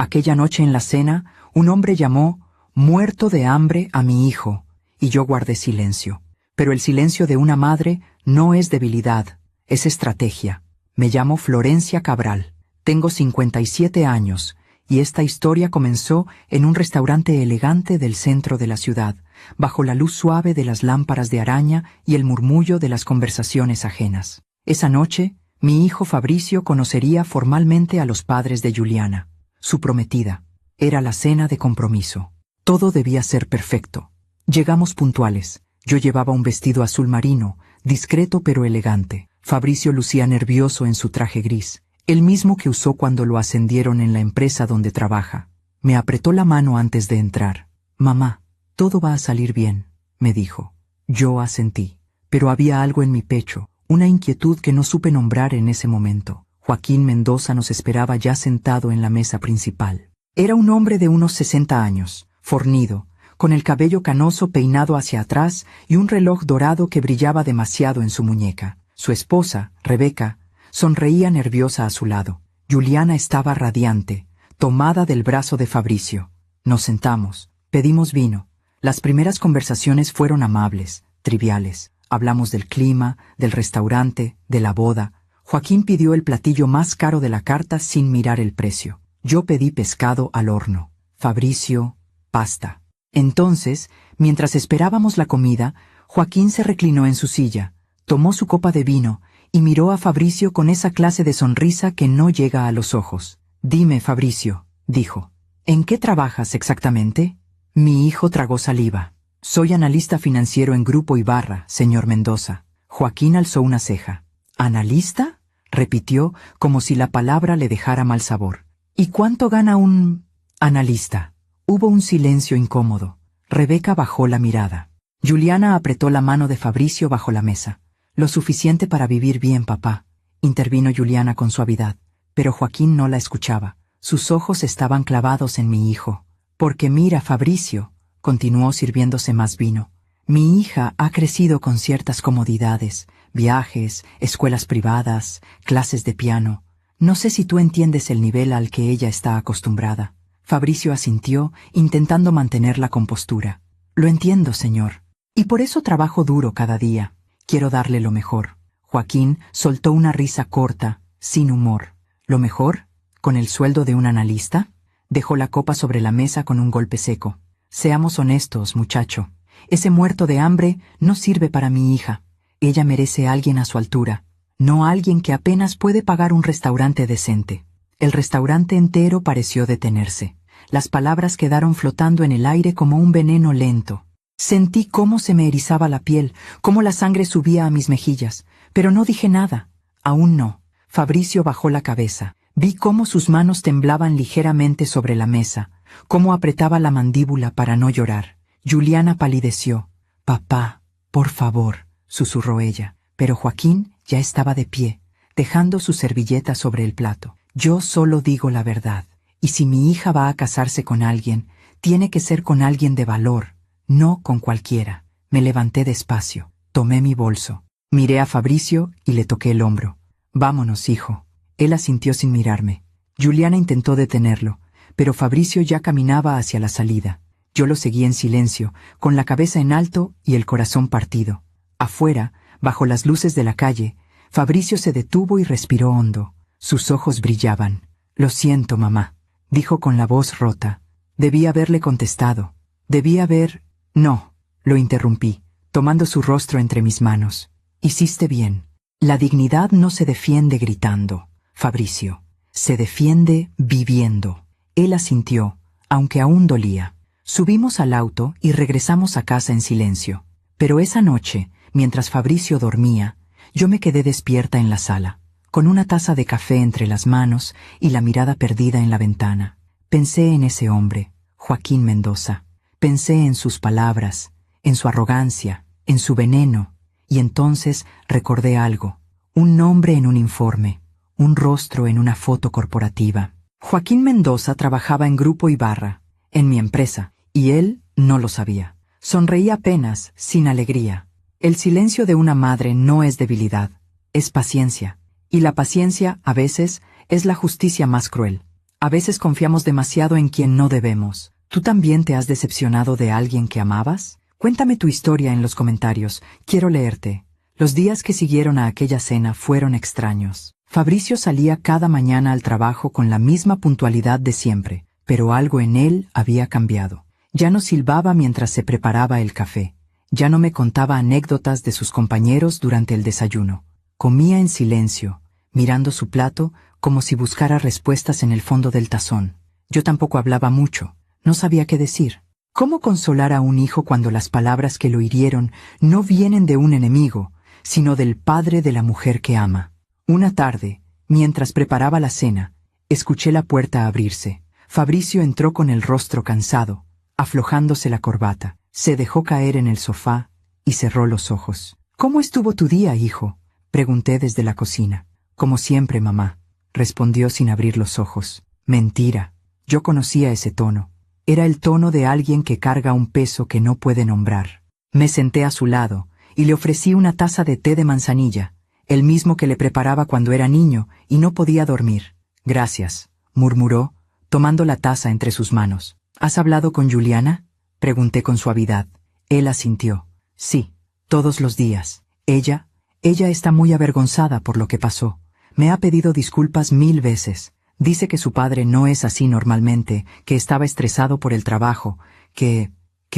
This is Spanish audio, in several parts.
Aquella noche en la cena, un hombre llamó, muerto de hambre, a mi hijo, y yo guardé silencio. Pero el silencio de una madre no es debilidad, es estrategia. Me llamo Florencia Cabral. Tengo 57 años, y esta historia comenzó en un restaurante elegante del centro de la ciudad, bajo la luz suave de las lámparas de araña y el murmullo de las conversaciones ajenas. Esa noche, mi hijo Fabricio conocería formalmente a los padres de Juliana, su prometida. Era la cena de compromiso. Todo debía ser perfecto. Llegamos puntuales. Yo llevaba un vestido azul marino, discreto pero elegante. Fabricio lucía nervioso en su traje gris, el mismo que usó cuando lo ascendieron en la empresa donde trabaja. Me apretó la mano antes de entrar. «Mamá, todo va a salir bien», me dijo. Yo asentí, pero había algo en mi pecho, una inquietud que no supe nombrar en ese momento. Joaquín Mendoza nos esperaba ya sentado en la mesa principal. Era un hombre de unos 60 años, fornido, con el cabello canoso peinado hacia atrás y un reloj dorado que brillaba demasiado en su muñeca. Su esposa, Rebeca, sonreía nerviosa a su lado. Juliana estaba radiante, tomada del brazo de Fabricio. Nos sentamos, pedimos vino. Las primeras conversaciones fueron amables, triviales. Hablamos del clima, del restaurante, de la boda. Joaquín pidió el platillo más caro de la carta sin mirar el precio. Yo pedí pescado al horno. Fabricio, pasta. Entonces, mientras esperábamos la comida, Joaquín se reclinó en su silla, tomó su copa de vino y miró a Fabricio con esa clase de sonrisa que no llega a los ojos. «Dime, Fabricio», dijo, «¿en qué trabajas exactamente?» Mi hijo tragó saliva. «Soy analista financiero en Grupo Ibarra, señor Mendoza». Joaquín alzó una ceja. «¿Analista?», repitió como si la palabra le dejara mal sabor. «¿Y cuánto gana un analista?» Hubo un silencio incómodo. Rebeca bajó la mirada. Juliana apretó la mano de Fabricio bajo la mesa. «Lo suficiente para vivir bien, papá», intervino Juliana con suavidad, pero Joaquín no la escuchaba. Sus ojos estaban clavados en mi hijo. «Porque mira, Fabricio», continuó sirviéndose más vino, «mi hija ha crecido con ciertas comodidades, viajes, escuelas privadas, clases de piano. No sé si tú entiendes el nivel al que ella está acostumbrada». Fabricio asintió, intentando mantener la compostura. «Lo entiendo, señor. Y por eso trabajo duro cada día. Quiero darle lo mejor». Joaquín soltó una risa corta, sin humor. «¿Lo mejor? ¿Con el sueldo de un analista?» Dejó la copa sobre la mesa con un golpe seco. «Seamos honestos, muchacho. Ese muerto de hambre no sirve para mi hija. Ella merece a alguien a su altura, no a alguien que apenas puede pagar un restaurante decente». El restaurante entero pareció detenerse. Las palabras quedaron flotando en el aire como un veneno lento. Sentí cómo se me erizaba la piel, cómo la sangre subía a mis mejillas, pero no dije nada. Aún no. Fabricio bajó la cabeza. Vi cómo sus manos temblaban ligeramente sobre la mesa, cómo apretaba la mandíbula para no llorar. Juliana palideció. «Papá, por favor», susurró ella, pero Joaquín ya estaba de pie, dejando su servilleta sobre el plato. «Yo solo digo la verdad, y si mi hija va a casarse con alguien, tiene que ser con alguien de valor, no con cualquiera». Me levanté despacio, tomé mi bolso, miré a Fabricio y le toqué el hombro. «Vámonos, hijo». Él asintió sin mirarme. Juliana intentó detenerlo, pero Fabricio ya caminaba hacia la salida. Yo lo seguí en silencio, con la cabeza en alto y el corazón partido. Afuera, bajo las luces de la calle, Fabricio se detuvo y respiró hondo. Sus ojos brillaban. «Lo siento, mamá», dijo con la voz rota. Debí haberle contestado. Debí haber... «No», lo interrumpí, tomando su rostro entre mis manos. «Hiciste bien. La dignidad no se defiende gritando, Fabricio. Se defiende viviendo». Él asintió, aunque aún dolía. Subimos al auto y regresamos a casa en silencio. Pero esa noche, mientras Fabricio dormía, yo me quedé despierta en la sala, con una taza de café entre las manos y la mirada perdida en la ventana. Pensé en ese hombre, Joaquín Mendoza. Pensé en sus palabras, en su arrogancia, en su veneno, y entonces recordé algo. Un nombre en un informe, un rostro en una foto corporativa. Joaquín Mendoza trabajaba en Grupo Ibarra, en mi empresa, y él no lo sabía. Sonreí apenas, sin alegría. El silencio de una madre no es debilidad, es paciencia. Y la paciencia, a veces, es la justicia más cruel. A veces confiamos demasiado en quien no debemos. ¿Tú también te has decepcionado de alguien que amabas? Cuéntame tu historia en los comentarios. Quiero leerte. Los días que siguieron a aquella cena fueron extraños. Fabricio salía cada mañana al trabajo con la misma puntualidad de siempre, pero algo en él había cambiado. Ya no silbaba mientras se preparaba el café. Ya no me contaba anécdotas de sus compañeros durante el desayuno. Comía en silencio, mirando su plato como si buscara respuestas en el fondo del tazón. Yo tampoco hablaba mucho. No sabía qué decir. ¿Cómo consolar a un hijo cuando las palabras que lo hirieron no vienen de un enemigo, sino del padre de la mujer que ama? Una tarde, mientras preparaba la cena, escuché la puerta abrirse. Fabricio entró con el rostro cansado, aflojándose la corbata. Se dejó caer en el sofá y cerró los ojos. «¿Cómo estuvo tu día, hijo?», pregunté desde la cocina. «Como siempre, mamá», respondió sin abrir los ojos. Mentira. Yo conocía ese tono. Era el tono de alguien que carga un peso que no puede nombrar. Me senté a su lado y le ofrecí una taza de té de manzanilla, el mismo que le preparaba cuando era niño y no podía dormir. «Gracias», murmuró, tomando la taza entre sus manos. «¿Has hablado con Juliana?», pregunté con suavidad. Él asintió. «Sí, todos los días. Ella está muy avergonzada por lo que pasó. Me ha pedido disculpas 1000 veces. Dice que su padre no es así normalmente, que estaba estresado por el trabajo, que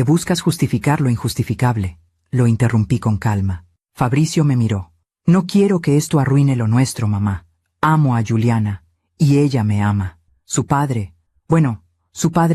buscas justificar lo injustificable». Lo interrumpí con calma. Fabricio me miró. «No quiero que esto arruine lo nuestro, mamá. Amo a Juliana, y ella me ama. Su padre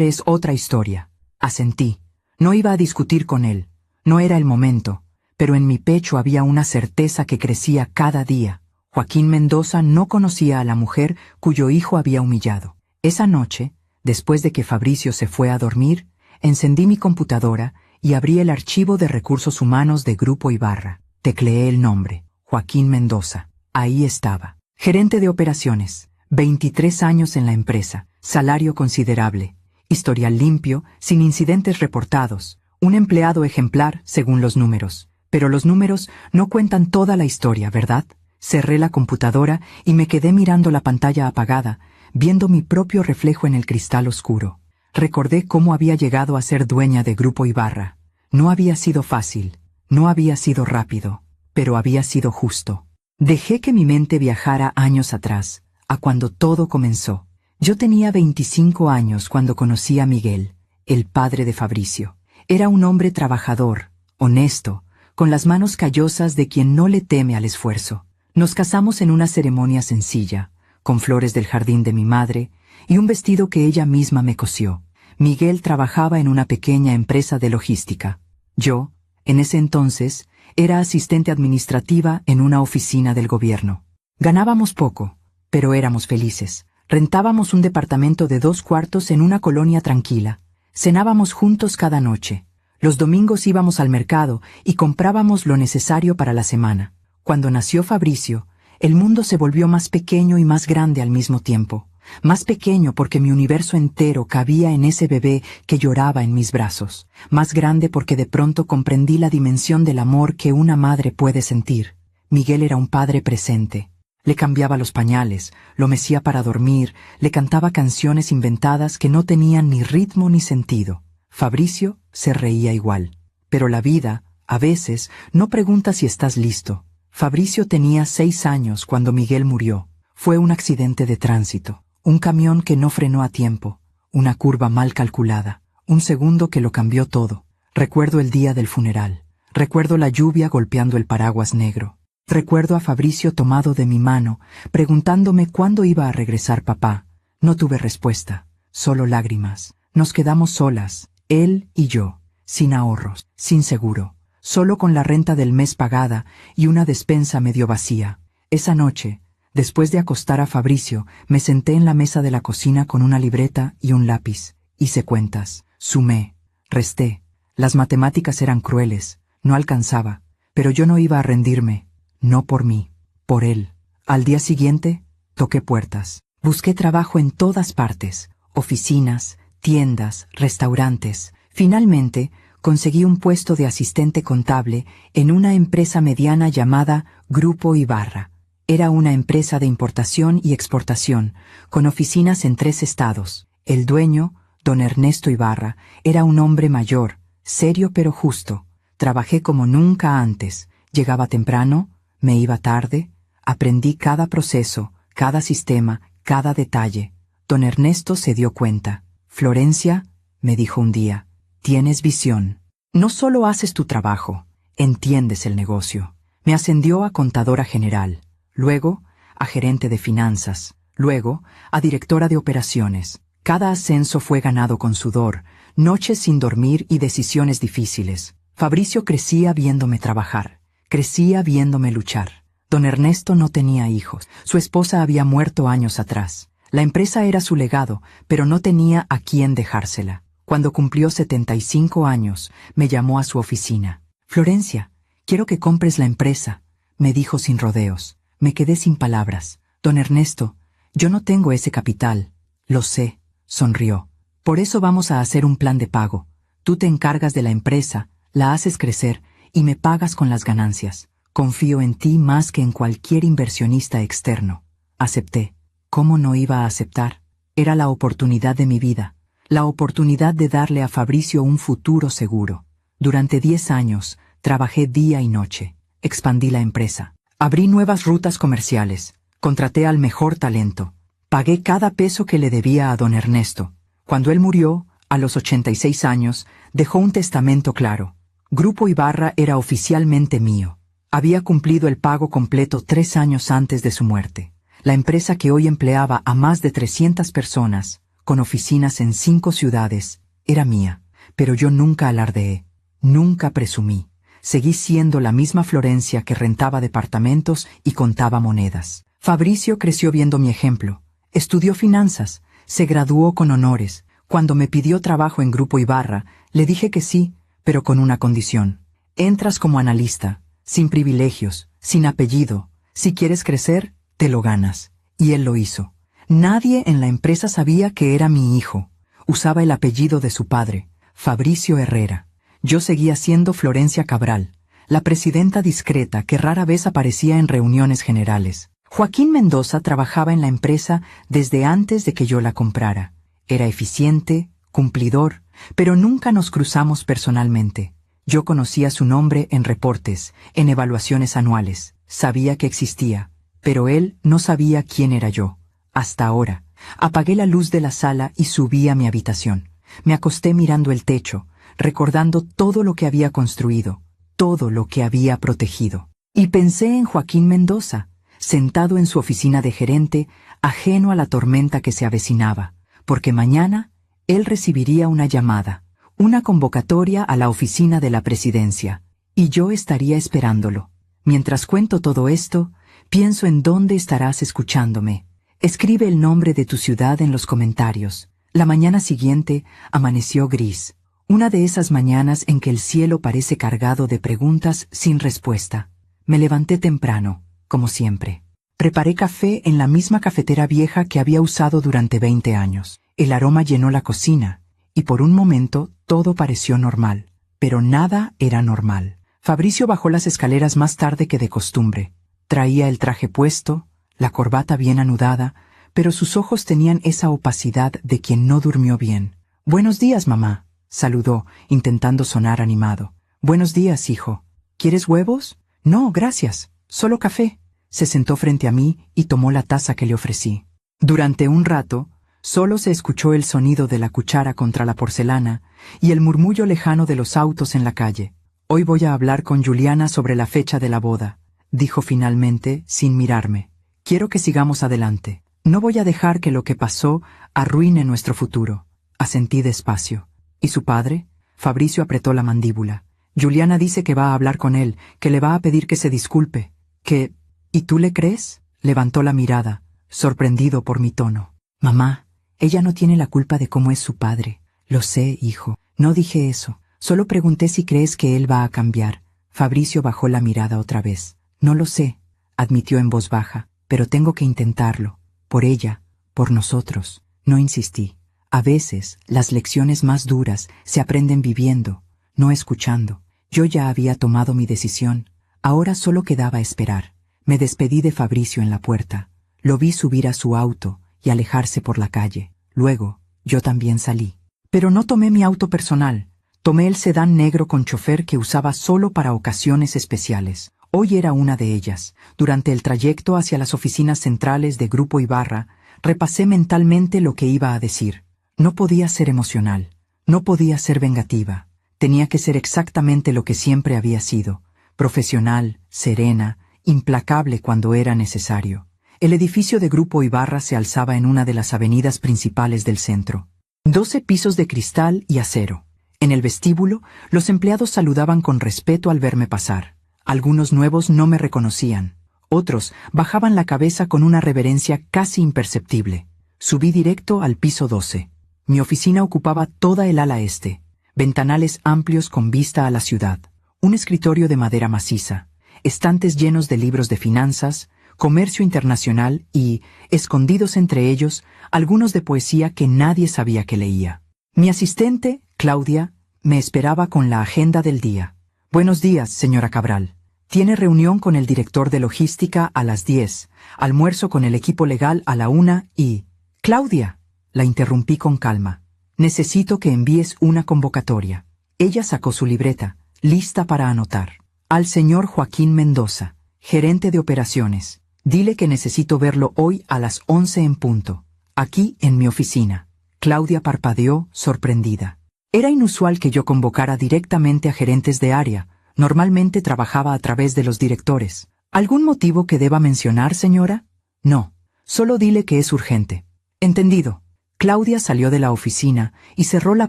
es otra historia». Asentí. No iba a discutir con él. No era el momento, pero en mi pecho había una certeza que crecía cada día. Joaquín Mendoza no conocía a la mujer cuyo hijo había humillado. Esa noche, después de que Fabricio se fue a dormir, encendí mi computadora y abrí el archivo de recursos humanos de Grupo Ibarra. Tecleé el nombre, Joaquín Mendoza. Ahí estaba. Gerente de operaciones, 23 años en la empresa, salario considerable, historial limpio, sin incidentes reportados, un empleado ejemplar según los números. Pero los números no cuentan toda la historia, ¿verdad? Cerré la computadora y me quedé mirando la pantalla apagada, viendo mi propio reflejo en el cristal oscuro. Recordé cómo había llegado a ser dueña de Grupo Ibarra. No había sido fácil, no había sido rápido, pero había sido justo. Dejé que mi mente viajara años atrás, a cuando todo comenzó. Yo tenía 25 años cuando conocí a Miguel, el padre de Fabricio. Era un hombre trabajador, honesto, con las manos callosas de quien no le teme al esfuerzo. Nos casamos en una ceremonia sencilla, con flores del jardín de mi madre y un vestido que ella misma me cosió. Miguel trabajaba en una pequeña empresa de logística. Yo, en ese entonces, era asistente administrativa en una oficina del gobierno. Ganábamos poco, pero éramos felices. Rentábamos un departamento de 2 cuartos en una colonia tranquila. Cenábamos juntos cada noche. Los domingos íbamos al mercado y comprábamos lo necesario para la semana. Cuando nació Fabricio, el mundo se volvió más pequeño y más grande al mismo tiempo. Más pequeño porque mi universo entero cabía en ese bebé que lloraba en mis brazos. Más grande porque de pronto comprendí la dimensión del amor que una madre puede sentir. Miguel era un padre presente. Le cambiaba los pañales, lo mecía para dormir, le cantaba canciones inventadas que no tenían ni ritmo ni sentido. Fabricio se reía igual. Pero la vida, a veces, no pregunta si estás listo. Fabricio tenía 6 años cuando Miguel murió. Fue un accidente de tránsito. Un camión que no frenó a tiempo, una curva mal calculada, un segundo que lo cambió todo. Recuerdo el día del funeral, recuerdo la lluvia golpeando el paraguas negro, recuerdo a Fabricio tomado de mi mano, preguntándome cuándo iba a regresar papá. No tuve respuesta, solo lágrimas. Nos quedamos solas, él y yo, sin ahorros, sin seguro, solo con la renta del mes pagada y una despensa medio vacía. Esa noche, después de acostar a Fabricio, me senté en la mesa de la cocina con una libreta y un lápiz. Hice cuentas, sumé, resté. Las matemáticas eran crueles, no alcanzaba, pero yo no iba a rendirme, no por mí, por él. Al día siguiente, toqué puertas. Busqué trabajo en todas partes, oficinas, tiendas, restaurantes. Finalmente, conseguí un puesto de asistente contable en una empresa mediana llamada Grupo Ibarra. Era una empresa de importación y exportación, con oficinas en 3 estados. El dueño, don Ernesto Ibarra, era un hombre mayor, serio pero justo. Trabajé como nunca antes. Llegaba temprano, me iba tarde, aprendí cada proceso, cada sistema, cada detalle. Don Ernesto se dio cuenta. Florencia, me dijo un día, tienes visión. No solo haces tu trabajo, entiendes el negocio. Me ascendió a contadora general, luego a gerente de finanzas, luego a directora de operaciones. Cada ascenso fue ganado con sudor, noches sin dormir y decisiones difíciles. Fabricio crecía viéndome trabajar, crecía viéndome luchar. Don Ernesto no tenía hijos, su esposa había muerto años atrás. La empresa era su legado, pero no tenía a quién dejársela. Cuando cumplió 75 años, me llamó a su oficina. Florencia, quiero que compres la empresa, me dijo sin rodeos. Me quedé sin palabras. Don Ernesto, yo no tengo ese capital. Lo sé, sonrió. Por eso vamos a hacer un plan de pago. Tú te encargas de la empresa, la haces crecer y me pagas con las ganancias. Confío en ti más que en cualquier inversionista externo. Acepté. ¿Cómo no iba a aceptar? Era la oportunidad de mi vida, la oportunidad de darle a Fabricio un futuro seguro. Durante 10 años, trabajé día y noche. Expandí la empresa. Abrí nuevas rutas comerciales. Contraté al mejor talento. Pagué cada peso que le debía a don Ernesto. Cuando él murió, a los 86 años, dejó un testamento claro. Grupo Ibarra era oficialmente mío. Había cumplido el pago completo 3 años antes de su muerte. La empresa que hoy empleaba a más de 300 personas, con oficinas en 5 ciudades, era mía. Pero yo nunca alardeé, nunca presumí. Seguí siendo la misma Florencia que rentaba departamentos y contaba monedas. Fabricio creció viendo mi ejemplo. Estudió finanzas, se graduó con honores. Cuando me pidió trabajo en Grupo Ibarra, le dije que sí, pero con una condición. Entras como analista, sin privilegios, sin apellido. Si quieres crecer, te lo ganas. Y él lo hizo. Nadie en la empresa sabía que era mi hijo. Usaba el apellido de su padre, Fabricio Herrera. Yo seguía siendo Florencia Cabral, la presidenta discreta que rara vez aparecía en reuniones generales. Joaquín Mendoza trabajaba en la empresa desde antes de que yo la comprara. Era eficiente, cumplidor, pero nunca nos cruzamos personalmente. Yo conocía su nombre en reportes, en evaluaciones anuales. Sabía que existía, pero él no sabía quién era yo. Hasta ahora. Apagué la luz de la sala y subí a mi habitación. Me acosté mirando el techo, recordando todo lo que había construido, todo lo que había protegido. Y pensé en Joaquín Mendoza, sentado en su oficina de gerente, ajeno a la tormenta que se avecinaba, porque mañana él recibiría una llamada, una convocatoria a la oficina de la presidencia, y yo estaría esperándolo. Mientras cuento todo esto, pienso en dónde estarás escuchándome. Escribe el nombre de tu ciudad en los comentarios. La mañana siguiente amaneció gris. Una de esas mañanas en que el cielo parece cargado de preguntas sin respuesta. Me levanté temprano, como siempre. Preparé café en la misma cafetera vieja que había usado durante 20 años. El aroma llenó la cocina, y por un momento todo pareció normal. Pero nada era normal. Fabricio bajó las escaleras más tarde que de costumbre. Traía el traje puesto, la corbata bien anudada, pero sus ojos tenían esa opacidad de quien no durmió bien. «Buenos días, mamá», saludó, intentando sonar animado. «Buenos días, hijo. ¿Quieres huevos?» «No, gracias. Solo café». Se sentó frente a mí y tomó la taza que le ofrecí. Durante un rato, solo se escuchó el sonido de la cuchara contra la porcelana y el murmullo lejano de los autos en la calle. «Hoy voy a hablar con Juliana sobre la fecha de la boda», dijo finalmente, sin mirarme. «Quiero que sigamos adelante. No voy a dejar que lo que pasó arruine nuestro futuro». Asentí despacio. «¿Y su padre?» Fabricio apretó la mandíbula. «Juliana dice que va a hablar con él, que le va a pedir que se disculpe. Que... ¿Y tú le crees?» Levantó la mirada, sorprendido por mi tono. «Mamá, ella no tiene la culpa de cómo es su padre». «Lo sé, hijo. No dije eso. Solo pregunté si crees que él va a cambiar». Fabricio bajó la mirada otra vez. «No lo sé», admitió en voz baja, «pero tengo que intentarlo. Por ella, por nosotros». No insistí. A veces, las lecciones más duras se aprenden viviendo, no escuchando. Yo ya había tomado mi decisión. Ahora solo quedaba esperar. Me despedí de Fabricio en la puerta. Lo vi subir a su auto y alejarse por la calle. Luego, yo también salí. Pero no tomé mi auto personal. Tomé el sedán negro con chofer que usaba solo para ocasiones especiales. Hoy era una de ellas. Durante el trayecto hacia las oficinas centrales de Grupo Ibarra, repasé mentalmente lo que iba a decir. No podía ser emocional. No podía ser vengativa. Tenía que ser exactamente lo que siempre había sido. Profesional, serena, implacable cuando era necesario. El edificio de Grupo Ibarra se alzaba en una de las avenidas principales del centro. 12 pisos de cristal y acero. En el vestíbulo, los empleados saludaban con respeto al verme pasar. Algunos nuevos no me reconocían. Otros bajaban la cabeza con una reverencia casi imperceptible. Subí directo al piso 12. Mi oficina ocupaba toda el ala este. Ventanales amplios con vista a la ciudad. Un escritorio de madera maciza. Estantes llenos de libros de finanzas, comercio internacional y, escondidos entre ellos, algunos de poesía que nadie sabía que leía. Mi asistente, Claudia, me esperaba con la agenda del día. Buenos días, señora Cabral. Tiene reunión con el director de logística a las 10, almuerzo con el equipo legal a la 1 y... Claudia, la interrumpí con calma. Necesito que envíes una convocatoria. Ella sacó su libreta, lista para anotar. Al señor Joaquín Mendoza, gerente de operaciones. Dile que necesito verlo hoy a las 11 en punto. Aquí en mi oficina. Claudia parpadeó, sorprendida. Era inusual que yo convocara directamente a gerentes de área. Normalmente trabajaba a través de los directores. ¿Algún motivo que deba mencionar, señora? No. Solo dile que es urgente. Entendido. Claudia salió de la oficina y cerró la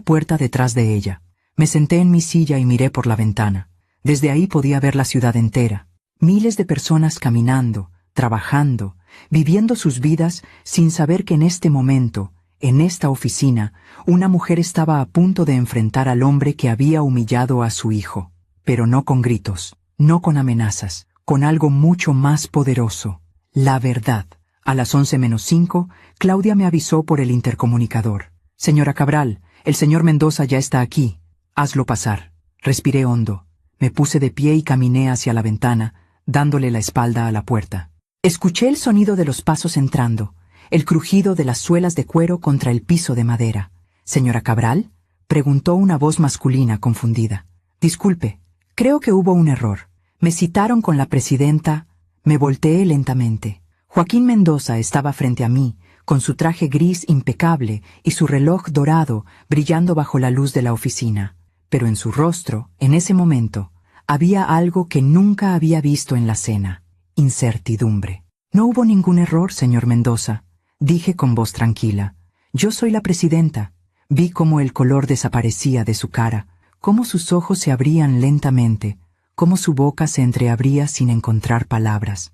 puerta detrás de ella. Me senté en mi silla y miré por la ventana. Desde ahí podía ver la ciudad entera. Miles de personas caminando, trabajando, viviendo sus vidas sin saber que en este momento, en esta oficina, una mujer estaba a punto de enfrentar al hombre que había humillado a su hijo. Pero no con gritos, no con amenazas, con algo mucho más poderoso. La verdad. A las 11:05, Claudia me avisó por el intercomunicador. Señora Cabral, el señor Mendoza ya está aquí. Hazlo pasar. Respiré hondo. Me puse de pie y caminé hacia la ventana, dándole la espalda a la puerta. Escuché el sonido de los pasos entrando, el crujido de las suelas de cuero contra el piso de madera. ¿Señora Cabral? Preguntó una voz masculina confundida. Disculpe, creo que hubo un error. Me citaron con la presidenta. Me volteé lentamente. Joaquín Mendoza estaba frente a mí, con su traje gris impecable y su reloj dorado brillando bajo la luz de la oficina. Pero en su rostro, en ese momento, había algo que nunca había visto en la cena: incertidumbre. No hubo ningún error, señor Mendoza, dije con voz tranquila. Yo soy la presidenta. Vi cómo el color desaparecía de su cara, cómo sus ojos se abrían lentamente, cómo su boca se entreabría sin encontrar palabras.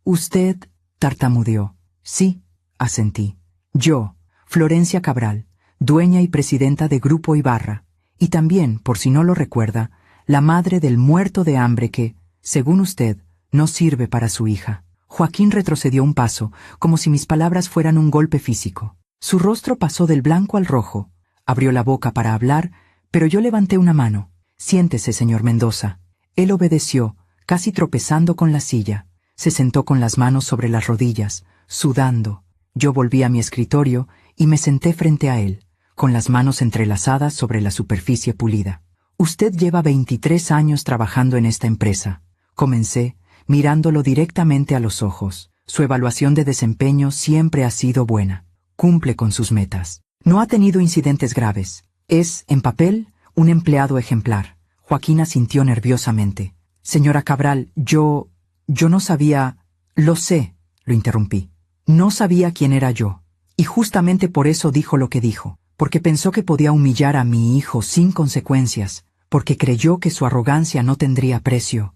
Usted, tartamudeó. Sí, asentí. Yo, Florencia Cabral, dueña y presidenta de Grupo Ibarra, y también, por si no lo recuerda, la madre del muerto de hambre que, según usted, no sirve para su hija. Joaquín retrocedió un paso, como si mis palabras fueran un golpe físico. Su rostro pasó del blanco al rojo. Abrió la boca para hablar, pero yo levanté una mano. Siéntese, señor Mendoza. Él obedeció, casi tropezando con la silla. Se sentó con las manos sobre las rodillas, sudando. Yo volví a mi escritorio y me senté frente a él, con las manos entrelazadas sobre la superficie pulida. Usted lleva 23 años trabajando en esta empresa. Comencé, mirándolo directamente a los ojos. Su evaluación de desempeño siempre ha sido buena. Cumple con sus metas. No ha tenido incidentes graves. Es, en papel, un empleado ejemplar. Joaquín asintió nerviosamente. Señora Cabral, yo no sabía... Lo sé, lo interrumpí. No sabía quién era yo. Y justamente por eso dijo lo que dijo. Porque pensó que podía humillar a mi hijo sin consecuencias. Porque creyó que su arrogancia no tendría precio.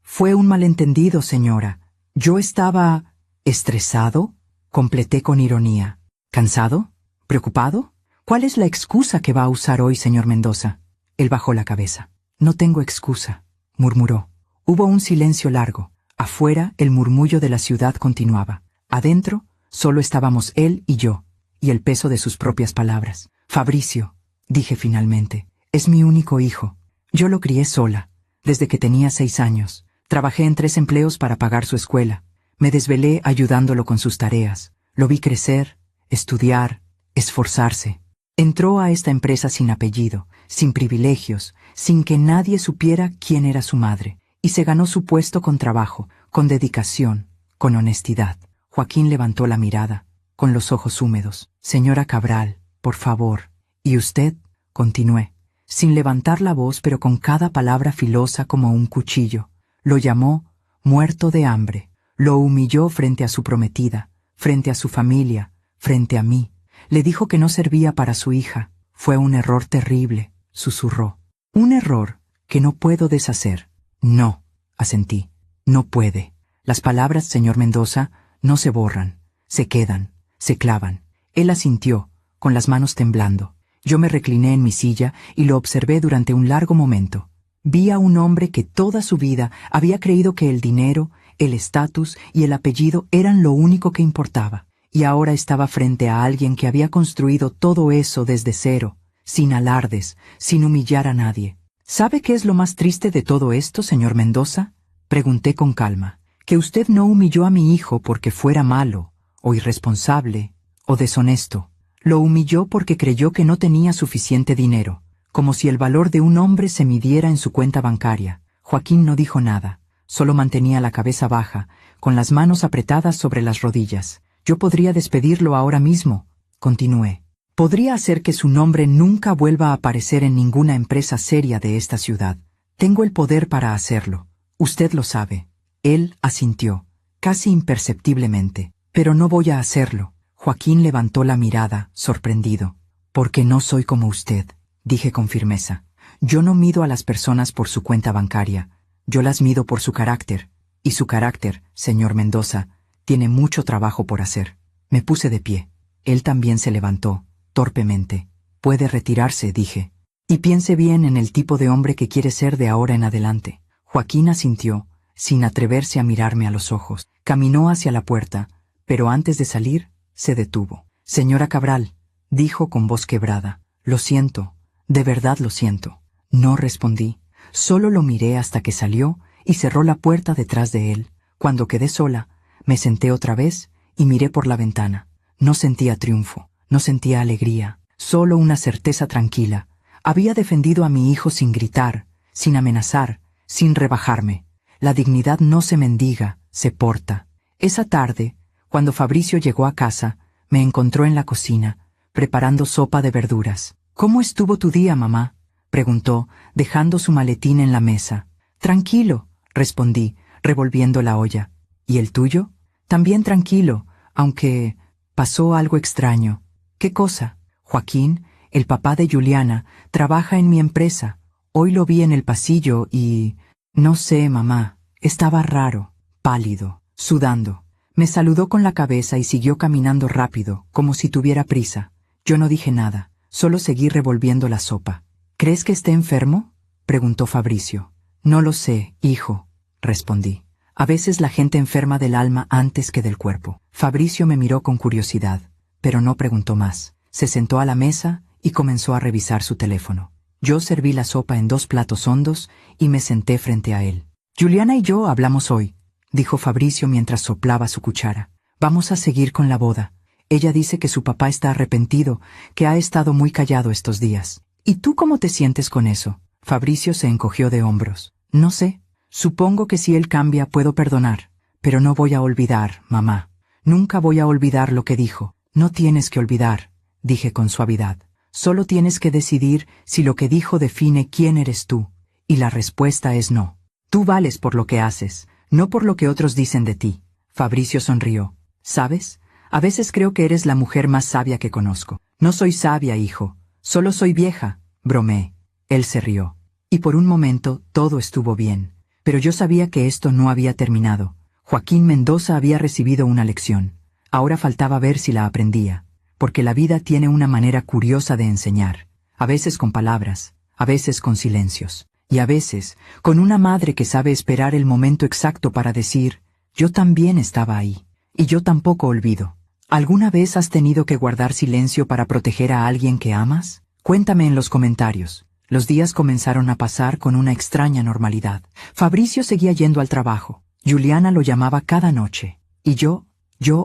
Fue un malentendido, señora. Yo estaba... ¿estresado? Completé con ironía. ¿Cansado? ¿Preocupado? ¿Cuál es la excusa que va a usar hoy, señor Mendoza? Él bajó la cabeza. No tengo excusa, murmuró. Hubo un silencio largo. Afuera, el murmullo de la ciudad continuaba. Adentro, solo estábamos él y yo, y el peso de sus propias palabras. Fabricio, dije finalmente, es mi único hijo. Yo lo crié sola, desde que tenía 6 años. Trabajé en 3 empleos para pagar su escuela. Me desvelé ayudándolo con sus tareas. Lo vi crecer, estudiar, esforzarse. Entró a esta empresa sin apellido, sin privilegios, sin que nadie supiera quién era su madre, y se ganó su puesto con trabajo, con dedicación, con honestidad. Joaquín levantó la mirada, con los ojos húmedos. Señora Cabral, por favor. ¿Y usted? Continué, sin levantar la voz pero con cada palabra filosa como un cuchillo. Lo llamó muerto de hambre. Lo humilló frente a su prometida, frente a su familia, frente a mí. Le dijo que no servía para su hija. Fue un error terrible, susurró. Un error que no puedo deshacer. No, asentí. No puede. Las palabras, señor Mendoza, no se borran. Se quedan, se clavan. Él asintió, con las manos temblando. Yo me recliné en mi silla y lo observé durante un largo momento. Vi a un hombre que toda su vida había creído que el dinero, el estatus y el apellido eran lo único que importaba, y ahora estaba frente a alguien que había construido todo eso desde cero, sin alardes, sin humillar a nadie. ¿Sabe qué es lo más triste de todo esto, señor Mendoza? Pregunté con calma. Que usted no humilló a mi hijo porque fuera malo, o irresponsable, o deshonesto. Lo humilló porque creyó que no tenía suficiente dinero, como si el valor de un hombre se midiera en su cuenta bancaria. Joaquín no dijo nada, solo mantenía la cabeza baja, con las manos apretadas sobre las rodillas. Yo podría despedirlo ahora mismo, continué. Podría hacer que su nombre nunca vuelva a aparecer en ninguna empresa seria de esta ciudad. Tengo el poder para hacerlo. Usted lo sabe. Él asintió, casi imperceptiblemente. Pero no voy a hacerlo. Joaquín levantó la mirada, sorprendido. Porque no soy como usted, dije con firmeza. Yo no mido a las personas por su cuenta bancaria. Yo las mido por su carácter. Y su carácter, señor Mendoza, tiene mucho trabajo por hacer. Me puse de pie. Él también se levantó, torpemente. Puede retirarse, dije. Y piense bien en el tipo de hombre que quiere ser de ahora en adelante. Joaquín asintió, sin atreverse a mirarme a los ojos. Caminó hacia la puerta, pero antes de salir, se detuvo. Señora Cabral, dijo con voz quebrada. Lo siento, de verdad lo siento. No respondí. Solo lo miré hasta que salió y cerró la puerta detrás de él. Cuando quedé sola, me senté otra vez y miré por la ventana. No sentía triunfo, no sentía alegría, solo una certeza tranquila. Había defendido a mi hijo sin gritar, sin amenazar, sin rebajarme. La dignidad no se mendiga, se porta. Esa tarde, cuando Fabricio llegó a casa, me encontró en la cocina, preparando sopa de verduras. ¿Cómo estuvo tu día, mamá?, preguntó, dejando su maletín en la mesa. Tranquilo, respondí, revolviendo la olla. ¿Y el tuyo? También tranquilo, aunque pasó algo extraño. ¿Qué cosa? Joaquín, el papá de Juliana, trabaja en mi empresa. Hoy lo vi en el pasillo y... No sé, mamá, estaba raro, pálido, sudando. Me saludó con la cabeza y siguió caminando rápido, como si tuviera prisa. Yo no dije nada, solo seguí revolviendo la sopa. ¿Crees que esté enfermo?, preguntó Fabricio. No lo sé, hijo, respondí. A veces la gente enferma del alma antes que del cuerpo. Fabricio me miró con curiosidad, pero no preguntó más. Se sentó a la mesa y comenzó a revisar su teléfono. Yo serví la sopa en 2 platos hondos y me senté frente a él. Juliana y yo hablamos hoy, dijo Fabricio mientras soplaba su cuchara. Vamos a seguir con la boda. Ella dice que su papá está arrepentido, que ha estado muy callado estos días. ¿Y tú cómo te sientes con eso? Fabricio se encogió de hombros. No sé. Supongo que si él cambia puedo perdonar. Pero no voy a olvidar, mamá. Nunca voy a olvidar lo que dijo. No tienes que olvidar, dije con suavidad. Solo tienes que decidir si lo que dijo define quién eres tú. Y la respuesta es no. Tú vales por lo que haces, no por lo que otros dicen de ti. Fabricio sonrió. ¿Sabes? A veces creo que eres la mujer más sabia que conozco. No soy sabia, hijo. Solo soy vieja, bromeé. Él se rió. Y por un momento todo estuvo bien. Pero yo sabía que esto no había terminado. Joaquín Mendoza había recibido una lección. Ahora faltaba ver si la aprendía. Porque la vida tiene una manera curiosa de enseñar. A veces con palabras, a veces con silencios. Y a veces con una madre que sabe esperar el momento exacto para decir, yo también estaba ahí. Y yo tampoco olvido. ¿Alguna vez has tenido que guardar silencio para proteger a alguien que amas? Cuéntame en los comentarios. Los días comenzaron a pasar con una extraña normalidad. Fabricio seguía yendo al trabajo. Juliana lo llamaba cada noche. Y yo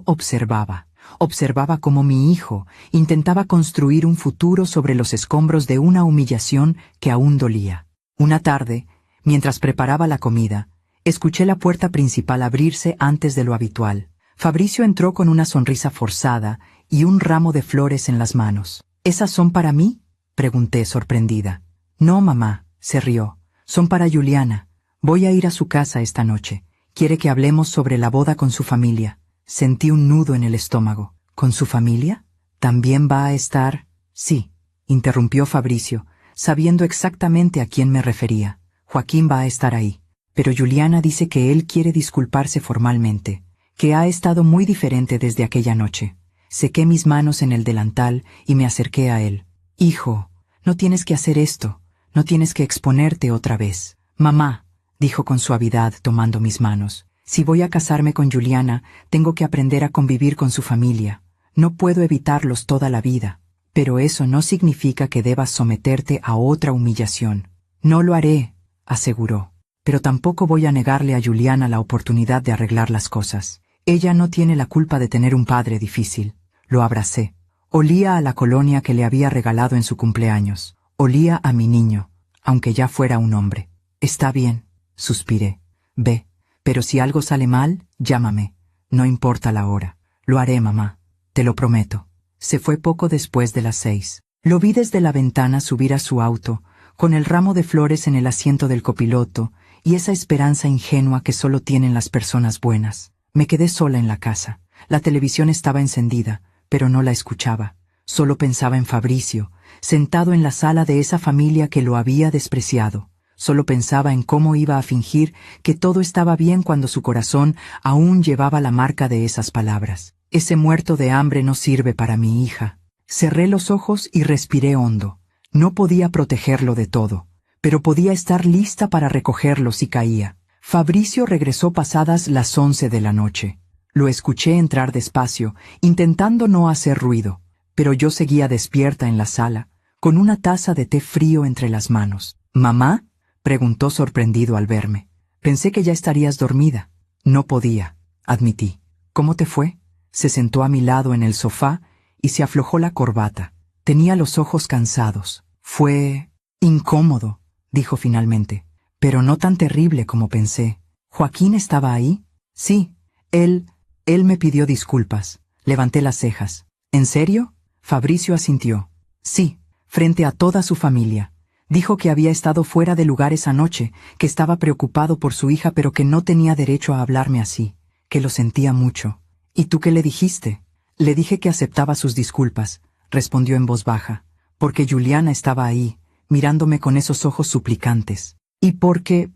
observaba. Observaba cómo mi hijo intentaba construir un futuro sobre los escombros de una humillación que aún dolía. Una tarde, mientras preparaba la comida, escuché la puerta principal abrirse antes de lo habitual. Fabricio entró con una sonrisa forzada y un ramo de flores en las manos. ¿Esas son para mí?, pregunté sorprendida. No, mamá, se rió. Son para Juliana. Voy a ir a su casa esta noche. Quiere que hablemos sobre la boda con su familia. Sentí un nudo en el estómago. ¿Con su familia? ¿También va a estar? Sí, interrumpió Fabricio, sabiendo exactamente a quién me refería. Joaquín va a estar ahí. Pero Juliana dice que él quiere disculparse formalmente, que ha estado muy diferente desde aquella noche. Sequé mis manos en el delantal y me acerqué a él. Hijo, no tienes que hacer esto, no tienes que exponerte otra vez. Mamá, dijo con suavidad tomando mis manos. Si voy a casarme con Juliana, tengo que aprender a convivir con su familia. No puedo evitarlos toda la vida. Pero eso no significa que debas someterte a otra humillación. No lo haré, aseguró. Pero tampoco voy a negarle a Juliana la oportunidad de arreglar las cosas. Ella no tiene la culpa de tener un padre difícil. Lo abracé. Olía a la colonia que le había regalado en su cumpleaños. Olía a mi niño, aunque ya fuera un hombre. Está bien, suspiré. Ve. Pero si algo sale mal, llámame. No importa la hora. Lo haré, mamá. Te lo prometo. Se fue poco después de las 6. Lo vi desde la ventana subir a su auto, con el ramo de flores en el asiento del copiloto y esa esperanza ingenua que solo tienen las personas buenas. Me quedé sola en la casa. La televisión estaba encendida, pero no la escuchaba. Solo pensaba en Fabricio, sentado en la sala de esa familia que lo había despreciado. Solo pensaba en cómo iba a fingir que todo estaba bien cuando su corazón aún llevaba la marca de esas palabras. Ese muerto de hambre no sirve para mi hija. Cerré los ojos y respiré hondo. No podía protegerlo de todo, pero podía estar lista para recogerlo si caía. Fabricio regresó pasadas las 11 de la noche. Lo escuché entrar despacio, intentando no hacer ruido, pero yo seguía despierta en la sala, con una taza de té frío entre las manos. ¿Mamá?, preguntó sorprendido al verme. Pensé que ya estarías dormida. No podía, admití. ¿Cómo te fue? Se sentó a mi lado en el sofá y se aflojó la corbata. Tenía los ojos cansados. Fue incómodo, dijo finalmente, pero no tan terrible como pensé. ¿Joaquín estaba ahí? Sí, él me pidió disculpas. Levanté las cejas. ¿En serio? Fabricio asintió. Sí, frente a toda su familia. Dijo que había estado fuera de lugar esa noche, que estaba preocupado por su hija pero que no tenía derecho a hablarme así, que lo sentía mucho. ¿Y tú qué le dijiste? Le dije que aceptaba sus disculpas, respondió en voz baja, porque Juliana estaba ahí, mirándome con esos ojos suplicantes. Y porque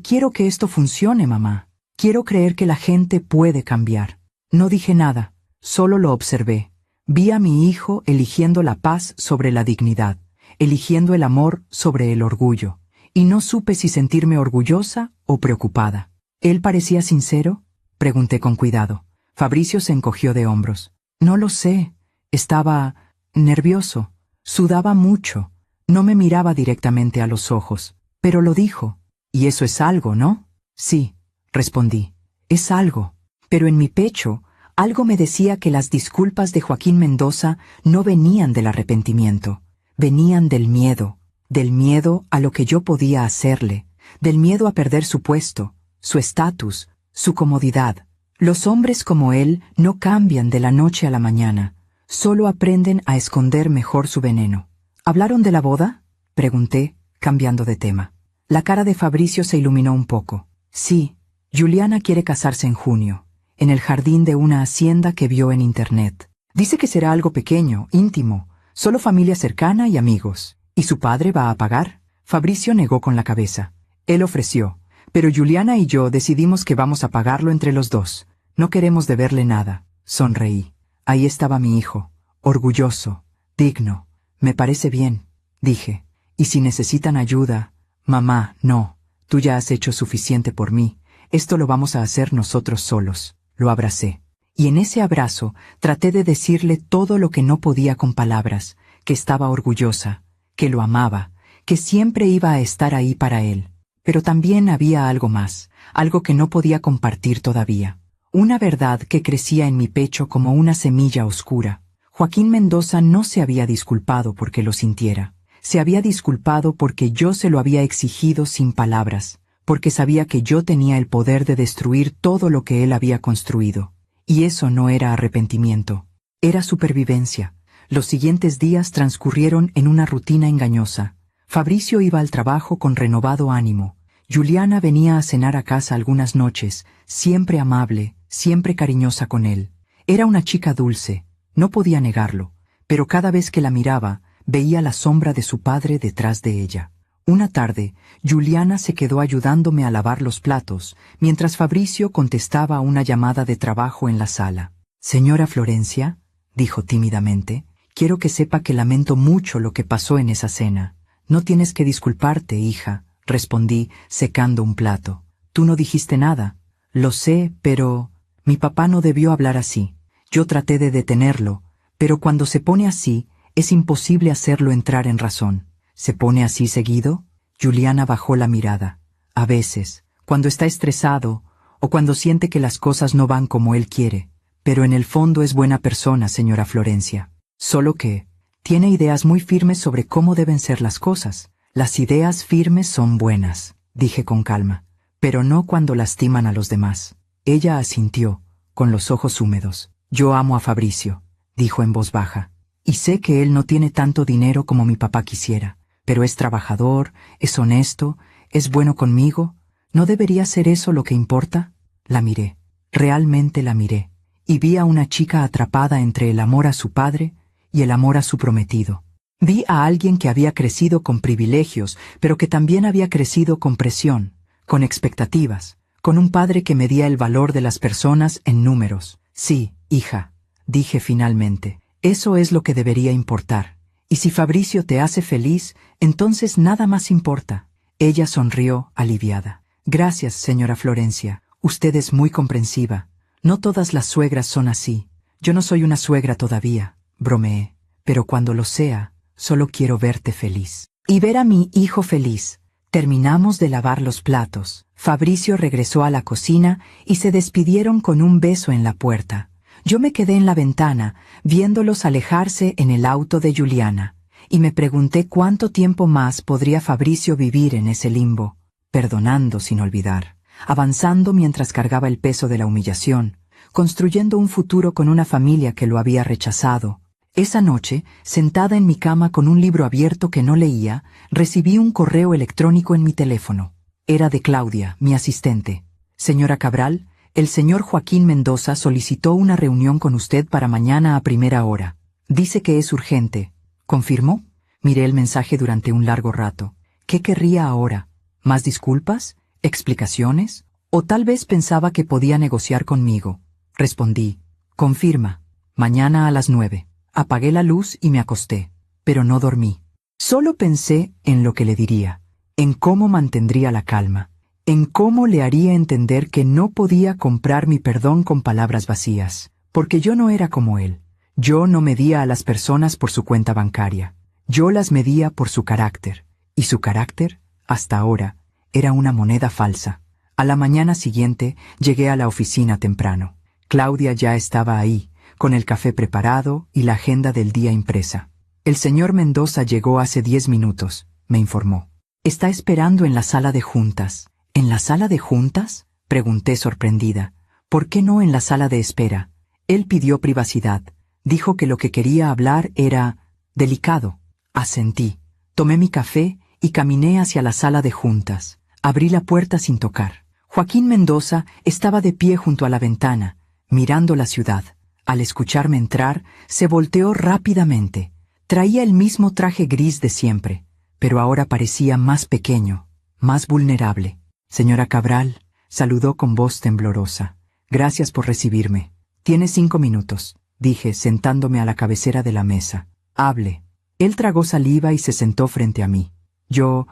quiero que esto funcione, mamá. Quiero creer que la gente puede cambiar. No dije nada, solo lo observé. Vi a mi hijo eligiendo la paz sobre la dignidad, eligiendo el amor sobre el orgullo, y no supe si sentirme orgullosa o preocupada. ¿Él parecía sincero?, pregunté con cuidado. Fabricio se encogió de hombros. No lo sé. Estaba nervioso. Sudaba mucho. No me miraba directamente a los ojos. Pero lo dijo. Y eso es algo, ¿no? Sí, respondí. Es algo. Pero en mi pecho, algo me decía que las disculpas de Joaquín Mendoza no venían del arrepentimiento. Venían del miedo a lo que yo podía hacerle, del miedo a perder su puesto, su estatus, su comodidad. Los hombres como él no cambian de la noche a la mañana, solo aprenden a esconder mejor su veneno. ¿Hablaron de la boda?, pregunté, cambiando de tema. La cara de Fabricio se iluminó un poco. Sí, Juliana quiere casarse en junio, en el jardín de una hacienda que vio en internet. Dice que será algo pequeño, íntimo, solo familia cercana y amigos. ¿Y su padre va a pagar? Fabricio negó con la cabeza. Él ofreció, pero Juliana y yo decidimos que vamos a pagarlo entre los dos. No queremos deberle nada. Sonreí. Ahí estaba mi hijo, orgulloso, digno. Me parece bien, dije. Y si necesitan ayuda... Mamá, no. Tú ya has hecho suficiente por mí. Esto lo vamos a hacer nosotros solos. Lo abracé. Y en ese abrazo traté de decirle todo lo que no podía con palabras, que estaba orgullosa, que lo amaba, que siempre iba a estar ahí para él. Pero también había algo más, algo que no podía compartir todavía. Una verdad que crecía en mi pecho como una semilla oscura. Joaquín Mendoza no se había disculpado porque lo sintiera. Se había disculpado porque yo se lo había exigido sin palabras, porque sabía que yo tenía el poder de destruir todo lo que él había construido. Y eso no era arrepentimiento, era supervivencia. Los siguientes días transcurrieron en una rutina engañosa. Fabricio iba al trabajo con renovado ánimo. Juliana venía a cenar a casa algunas noches, siempre amable, siempre cariñosa con él. Era una chica dulce, no podía negarlo, pero cada vez que la miraba, veía la sombra de su padre detrás de ella. Una tarde, Juliana se quedó ayudándome a lavar los platos, mientras Fabricio contestaba a una llamada de trabajo en la sala. «Señora Florencia», dijo tímidamente, «quiero que sepa que lamento mucho lo que pasó en esa cena». «No tienes que disculparte, hija», respondí, secando un plato. «Tú no dijiste nada». «Lo sé, pero...» «Mi papá no debió hablar así. Yo traté de detenerlo, pero cuando se pone así, es imposible hacerlo entrar en razón». «¿Se pone así seguido?» Juliana bajó la mirada. «A veces, cuando está estresado, o cuando siente que las cosas no van como él quiere. Pero en el fondo es buena persona, señora Florencia. Solo que tiene ideas muy firmes sobre cómo deben ser las cosas. Las ideas firmes son buenas», dije con calma, «pero no cuando lastiman a los demás». Ella asintió, con los ojos húmedos. «Yo amo a Fabricio», dijo en voz baja, «y sé que él no tiene tanto dinero como mi papá quisiera, pero es trabajador, es honesto, es bueno conmigo. ¿No debería ser eso lo que importa?» La miré, realmente la miré, y vi a una chica atrapada entre el amor a su padre y el amor a su prometido. Vi a alguien que había crecido con privilegios, pero que también había crecido con presión, con expectativas, con un padre que medía el valor de las personas en números. «Sí, hija», dije finalmente, «eso es lo que debería importar. Y si Fabricio te hace feliz, entonces nada más importa». Ella sonrió, aliviada. «Gracias, señora Florencia, usted es muy comprensiva. No todas las suegras son así. Yo no soy una suegra todavía», bromeé, «pero cuando lo sea, solo quiero verte feliz. Y ver a mi hijo feliz». Terminamos de lavar los platos. Fabricio regresó a la cocina y se despidieron con un beso en la puerta. Yo me quedé en la ventana, viéndolos alejarse en el auto de Juliana, y me pregunté cuánto tiempo más podría Fabricio vivir en ese limbo, perdonando sin olvidar, avanzando mientras cargaba el peso de la humillación, construyendo un futuro con una familia que lo había rechazado. Esa noche, sentada en mi cama con un libro abierto que no leía, recibí un correo electrónico en mi teléfono. Era de Claudia, mi asistente. «Señora Cabral, el señor Joaquín Mendoza solicitó una reunión con usted para mañana a primera hora. Dice que es urgente. ¿Confirmó?» Miré el mensaje durante un largo rato. ¿Qué querría ahora? ¿Más disculpas? ¿Explicaciones? ¿O tal vez pensaba que podía negociar conmigo? Respondí, «Confirma. Mañana a las 9». Apagué la luz y me acosté, pero no dormí. Solo pensé en lo que le diría, en cómo mantendría la calma, en cómo le haría entender que no podía comprar mi perdón con palabras vacías, porque yo no era como él. Yo no medía a las personas por su cuenta bancaria, yo las medía por su carácter, y su carácter, hasta ahora, era una moneda falsa. A la mañana siguiente llegué a la oficina temprano. Claudia ya estaba ahí, con el café preparado y la agenda del día impresa. «El señor Mendoza llegó hace 10 minutos», me informó. «Está esperando en la sala de juntas». «¿En la sala de juntas?», pregunté sorprendida. «¿Por qué no en la sala de espera?» Él pidió privacidad. Dijo que lo que quería hablar era delicado. Asentí. Tomé mi café y caminé hacia la sala de juntas. Abrí la puerta sin tocar. Joaquín Mendoza estaba de pie junto a la ventana, mirando la ciudad. Al escucharme entrar, se volteó rápidamente. Traía el mismo traje gris de siempre, pero ahora parecía más pequeño, más vulnerable. «Señora Cabral», saludó con voz temblorosa. «Gracias por recibirme. Tiene 5 minutos», dije, sentándome a la cabecera de la mesa. «Hable». Él tragó saliva y se sentó frente a mí. Yo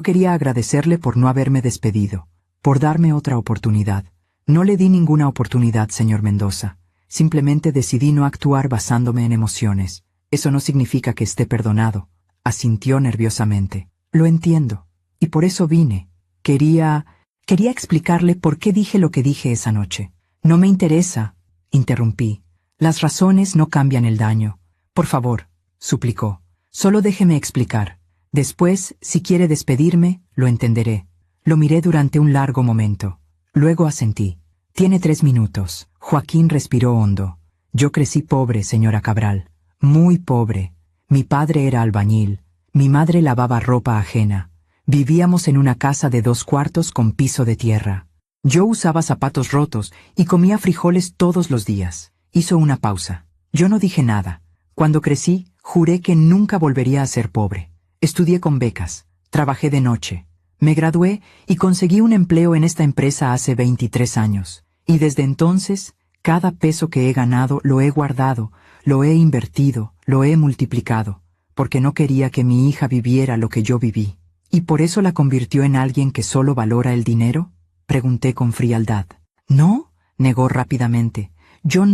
quería agradecerle por no haberme despedido, por darme otra oportunidad. «No le di ninguna oportunidad, señor Mendoza. Simplemente decidí no actuar basándome en emociones. Eso no significa que esté perdonado», asintió nerviosamente. Lo entiendo. Y por eso vine. Quería explicarle por qué dije lo que dije esa noche. No me interesa, interrumpí. Las razones no cambian el daño. Por favor, suplicó. Solo déjeme explicar. Después, si quiere despedirme, lo entenderé. Lo miré durante un largo momento. Luego asentí. Tiene 3 minutos. Joaquín respiró hondo. Yo crecí pobre, señora Cabral. Muy pobre. Mi padre era albañil. Mi madre lavaba ropa ajena. Vivíamos en una casa de 2 cuartos con piso de tierra. Yo usaba zapatos rotos y comía frijoles todos los días. Hizo una pausa. Yo no dije nada. Cuando crecí, juré que nunca volvería a ser pobre. Estudié con becas. Trabajé de noche. Me gradué y conseguí un empleo en esta empresa hace 23 años. Y desde entonces, cada peso que he ganado lo he guardado, lo he invertido, lo he multiplicado, porque no quería que mi hija viviera lo que yo viví. ¿Y por eso la convirtió en alguien que solo valora el dinero? Pregunté con frialdad. No, negó rápidamente. Yo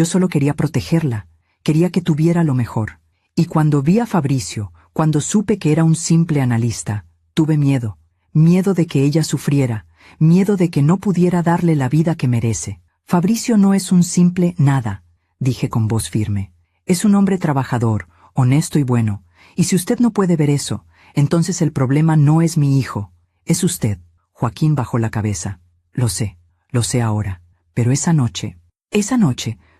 solo quería protegerla. Quería que tuviera lo mejor. Y cuando vi a Fabricio, cuando supe que era un simple analista, tuve miedo. Miedo de que ella sufriera. Miedo de que no pudiera darle la vida que merece. Fabricio no es un simple nada, dije con voz firme. Es un hombre trabajador, honesto y bueno. Y si usted no puede ver eso, entonces el problema no es mi hijo. Es usted. Joaquín bajó la cabeza. Lo sé ahora. Pero esa noche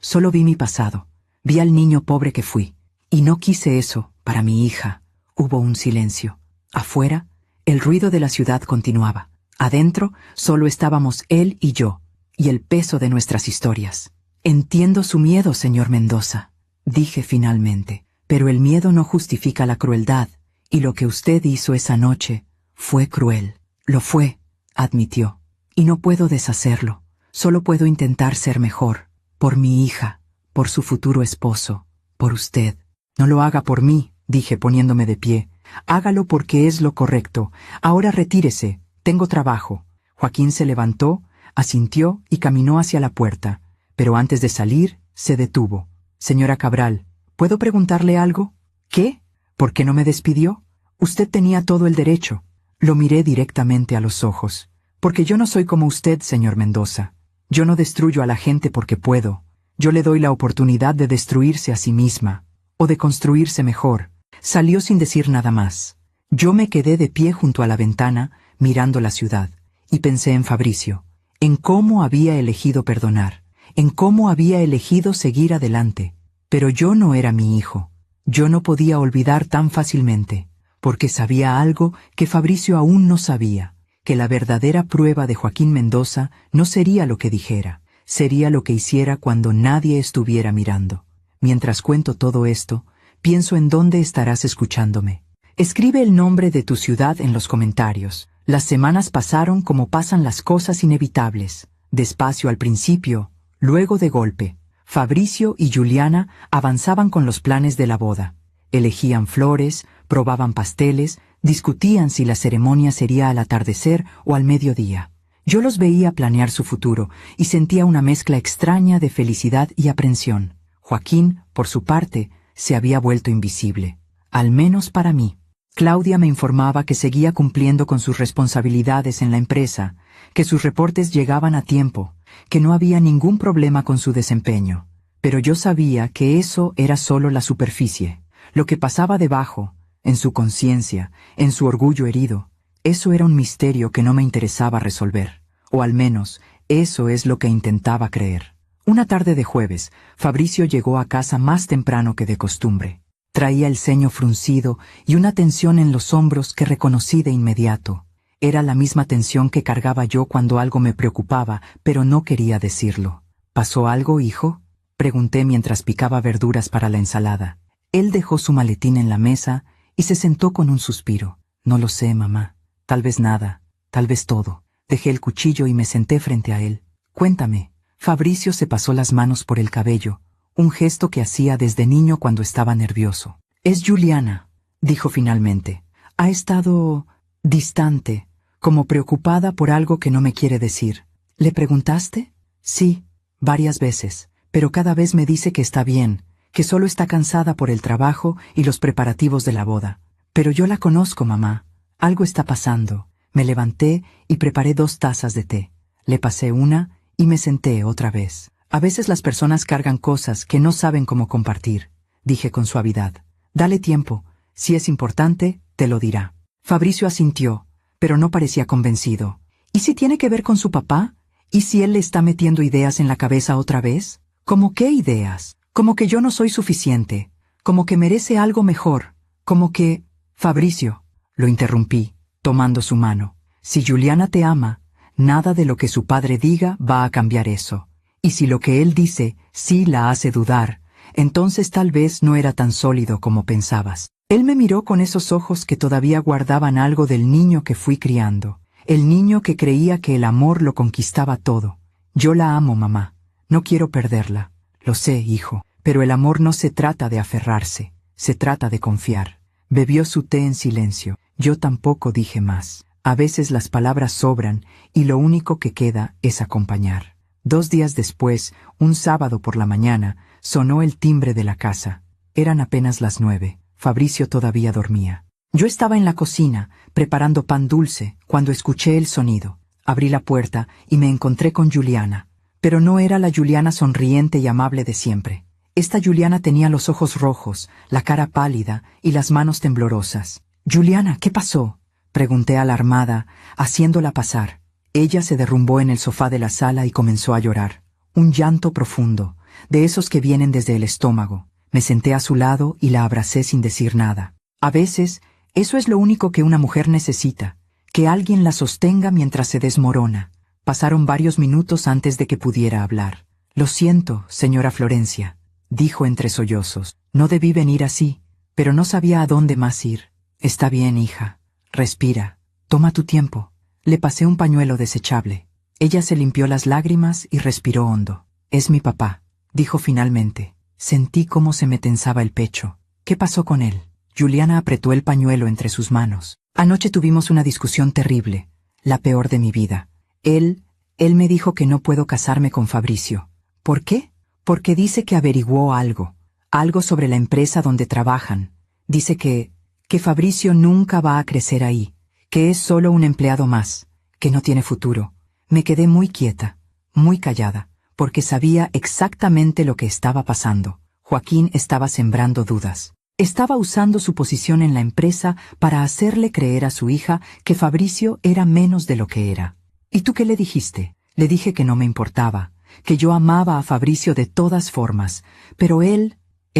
solo vi mi pasado. Vi al niño pobre que fui. Y no quise eso para mi hija. Hubo un silencio. Afuera, el ruido de la ciudad continuaba. Adentro, solo estábamos él y yo, y el peso de nuestras historias. Entiendo su miedo, señor Mendoza, dije finalmente, pero el miedo no justifica la crueldad, y lo que usted hizo esa noche fue cruel. Lo fue, admitió, y no puedo deshacerlo. Solo puedo intentar ser mejor, por mi hija, por su futuro esposo, por usted. No lo haga por mí, dije poniéndome de pie. Hágalo porque es lo correcto. Ahora retírese, tengo trabajo. Joaquín se levantó, asintió y caminó hacia la puerta, pero antes de salir, se detuvo. Señora Cabral, ¿puedo preguntarle algo? ¿Qué? ¿Por qué no me despidió? Usted tenía todo el derecho. Lo miré directamente a los ojos. Porque yo no soy como usted, señor Mendoza. Yo no destruyo a la gente porque puedo. Yo le doy la oportunidad de destruirse a sí misma, o de construirse mejor. Salió sin decir nada más. Yo me quedé de pie junto a la ventana, mirando la ciudad, y pensé en Fabricio, en cómo había elegido perdonar, en cómo había elegido seguir adelante. Pero yo no era mi hijo. Yo no podía olvidar tan fácilmente, porque sabía algo que Fabricio aún no sabía, que la verdadera prueba de Joaquín Mendoza no sería lo que dijera, sería lo que hiciera cuando nadie estuviera mirando. Mientras cuento todo esto, pienso en dónde estarás escuchándome. Escribe el nombre de tu ciudad en los comentarios. Las semanas pasaron como pasan las cosas inevitables, despacio al principio, luego de golpe. Fabricio y Juliana avanzaban con los planes de la boda. Elegían flores, probaban pasteles, discutían si la ceremonia sería al atardecer o al mediodía. Yo los veía planear su futuro y sentía una mezcla extraña de felicidad y aprensión. Joaquín, por su parte, se había vuelto invisible, al menos para mí. Claudia me informaba que seguía cumpliendo con sus responsabilidades en la empresa, que sus reportes llegaban a tiempo, que no había ningún problema con su desempeño. Pero yo sabía que eso era solo la superficie. Lo que pasaba debajo, en su conciencia, en su orgullo herido, eso era un misterio que no me interesaba resolver. O al menos, eso es lo que intentaba creer. Una tarde de jueves, Fabricio llegó a casa más temprano que de costumbre. Traía el ceño fruncido y una tensión en los hombros que reconocí de inmediato. Era la misma tensión que cargaba yo cuando algo me preocupaba, pero no quería decirlo. ¿Pasó algo, hijo?, pregunté mientras picaba verduras para la ensalada. Él dejó su maletín en la mesa y se sentó con un suspiro. No lo sé, mamá. Tal vez nada, tal vez todo. Dejé el cuchillo y me senté frente a él. Cuéntame. Fabricio se pasó las manos por el cabello, un gesto que hacía desde niño cuando estaba nervioso. Es Juliana, dijo finalmente. Ha estado distante, como preocupada por algo que no me quiere decir. ¿Le preguntaste? Sí, varias veces, pero cada vez me dice que está bien, que solo está cansada por el trabajo y los preparativos de la boda. Pero yo la conozco, mamá. Algo está pasando. Me levanté y preparé 2 tazas de té. Le pasé una y me senté otra vez. A veces las personas cargan cosas que no saben cómo compartir, dije con suavidad. Dale tiempo. Si es importante, te lo dirá. Fabricio asintió, pero no parecía convencido. ¿Y si tiene que ver con su papá? ¿Y si él le está metiendo ideas en la cabeza otra vez? ¿Cómo qué ideas? Como que yo no soy suficiente. Como que merece algo mejor. Como que... Fabricio, lo interrumpí, tomando su mano. Si Juliana te ama, nada de lo que su padre diga va a cambiar eso. Y si lo que él dice sí la hace dudar, entonces tal vez no era tan sólido como pensabas. Él me miró con esos ojos que todavía guardaban algo del niño que fui criando. El niño que creía que el amor lo conquistaba todo. Yo la amo, mamá. No quiero perderla. Lo sé, hijo. Pero el amor no se trata de aferrarse. Se trata de confiar. Bebió su té en silencio. Yo tampoco dije más. A veces las palabras sobran y lo único que queda es acompañar. 2 días después, un sábado por la mañana, sonó el timbre de la casa. Eran apenas las 9. Fabricio todavía dormía. Yo estaba en la cocina, preparando pan dulce, cuando escuché el sonido. Abrí la puerta y me encontré con Juliana. Pero no era la Juliana sonriente y amable de siempre. Esta Juliana tenía los ojos rojos, la cara pálida y las manos temblorosas. «Juliana, ¿qué pasó?», pregunté alarmada, haciéndola pasar. Ella se derrumbó en el sofá de la sala y comenzó a llorar. Un llanto profundo, de esos que vienen desde el estómago. Me senté a su lado y la abracé sin decir nada. A veces, eso es lo único que una mujer necesita, que alguien la sostenga mientras se desmorona. Pasaron varios minutos antes de que pudiera hablar. «Lo siento, señora Florencia», dijo entre sollozos. «No debí venir así, pero no sabía a dónde más ir». «Está bien, hija. Respira. Toma tu tiempo». Le pasé un pañuelo desechable. Ella se limpió las lágrimas y respiró hondo. «Es mi papá», dijo finalmente. Sentí cómo se me tensaba el pecho. «¿Qué pasó con él?». Juliana apretó el pañuelo entre sus manos. «Anoche tuvimos una discusión terrible, la peor de mi vida. Él me dijo que no puedo casarme con Fabricio». «¿Por qué?». «Porque dice que averiguó algo sobre la empresa donde trabajan. Dice que Fabricio nunca va a crecer ahí, que es solo un empleado más, que no tiene futuro». Me quedé muy quieta, muy callada, porque sabía exactamente lo que estaba pasando. Joaquín estaba sembrando dudas. Estaba usando su posición en la empresa para hacerle creer a su hija que Fabricio era menos de lo que era. «¿Y tú qué le dijiste?». Le dije que no me importaba, que yo amaba a Fabricio de todas formas, pero él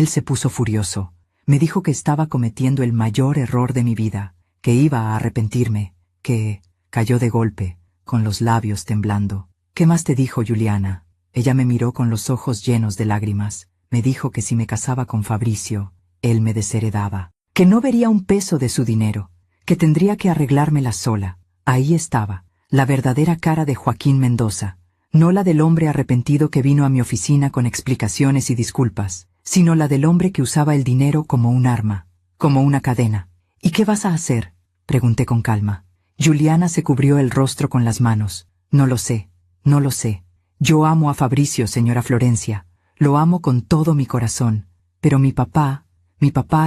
se puso furioso. Me dijo que estaba cometiendo el mayor error de mi vida, que iba a arrepentirme, que... Cayó de golpe, con los labios temblando. «¿Qué más te dijo, Juliana?». Ella me miró con los ojos llenos de lágrimas. Me dijo que si me casaba con Fabricio, él me desheredaba, que no vería un peso de su dinero, que tendría que arreglármela sola. Ahí estaba, la verdadera cara de Joaquín Mendoza, no la del hombre arrepentido que vino a mi oficina con explicaciones y disculpas, sino la del hombre que usaba el dinero como un arma, como una cadena. «¿Y qué vas a hacer?», pregunté con calma. Juliana se cubrió el rostro con las manos. «No lo sé, no lo sé. Yo amo a Fabricio, señora Florencia. Lo amo con todo mi corazón. Pero mi papá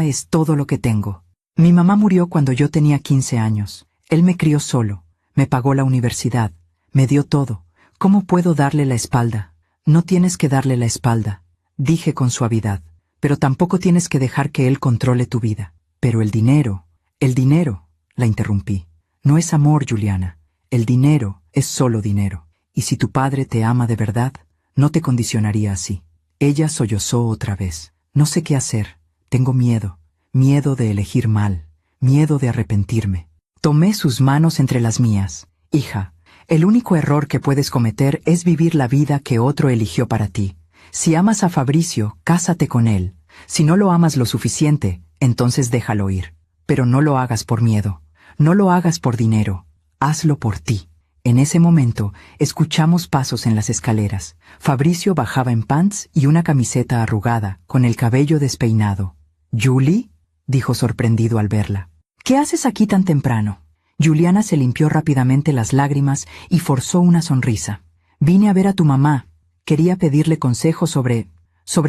es todo lo que tengo. Mi mamá murió cuando yo tenía 15 años. Él me crió solo, me pagó la universidad, me dio todo. ¿Cómo puedo darle la espalda?». «No tienes que darle la espalda», dije con suavidad, «pero tampoco tienes que dejar que él controle tu vida». «Pero el dinero», la interrumpí. «No es amor, Juliana. El dinero es solo dinero. Y si tu padre te ama de verdad, no te condicionaría así». Ella sollozó otra vez. «No sé qué hacer. Tengo miedo. Miedo de elegir mal. Miedo de arrepentirme». Tomé sus manos entre las mías. «Hija, el único error que puedes cometer es vivir la vida que otro eligió para ti. Si amas a Fabricio, cásate con él. Si no lo amas lo suficiente, entonces déjalo ir. Pero no lo hagas por miedo. No lo hagas por dinero. Hazlo por ti». En ese momento, escuchamos pasos en las escaleras. Fabricio bajaba en pants y una camiseta arrugada, con el cabello despeinado. «¿Julie?», dijo sorprendido al verla. «¿Qué haces aquí tan temprano?». Juliana se limpió rápidamente las lágrimas y forzó una sonrisa. «Vine a ver a tu mamá. Quería pedirle consejo sobre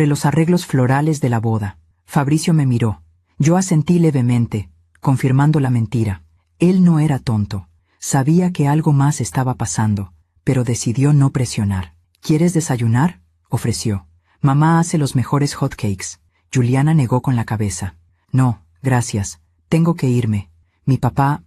los arreglos florales de la boda». Fabricio me miró. Yo asentí levemente, confirmando la mentira. Él no era tonto. Sabía que algo más estaba pasando, pero decidió no presionar. ¿Quieres desayunar?, ofreció. Mamá hace los mejores hotcakes. Juliana negó con la cabeza. No, gracias. Tengo que irme. Mi papá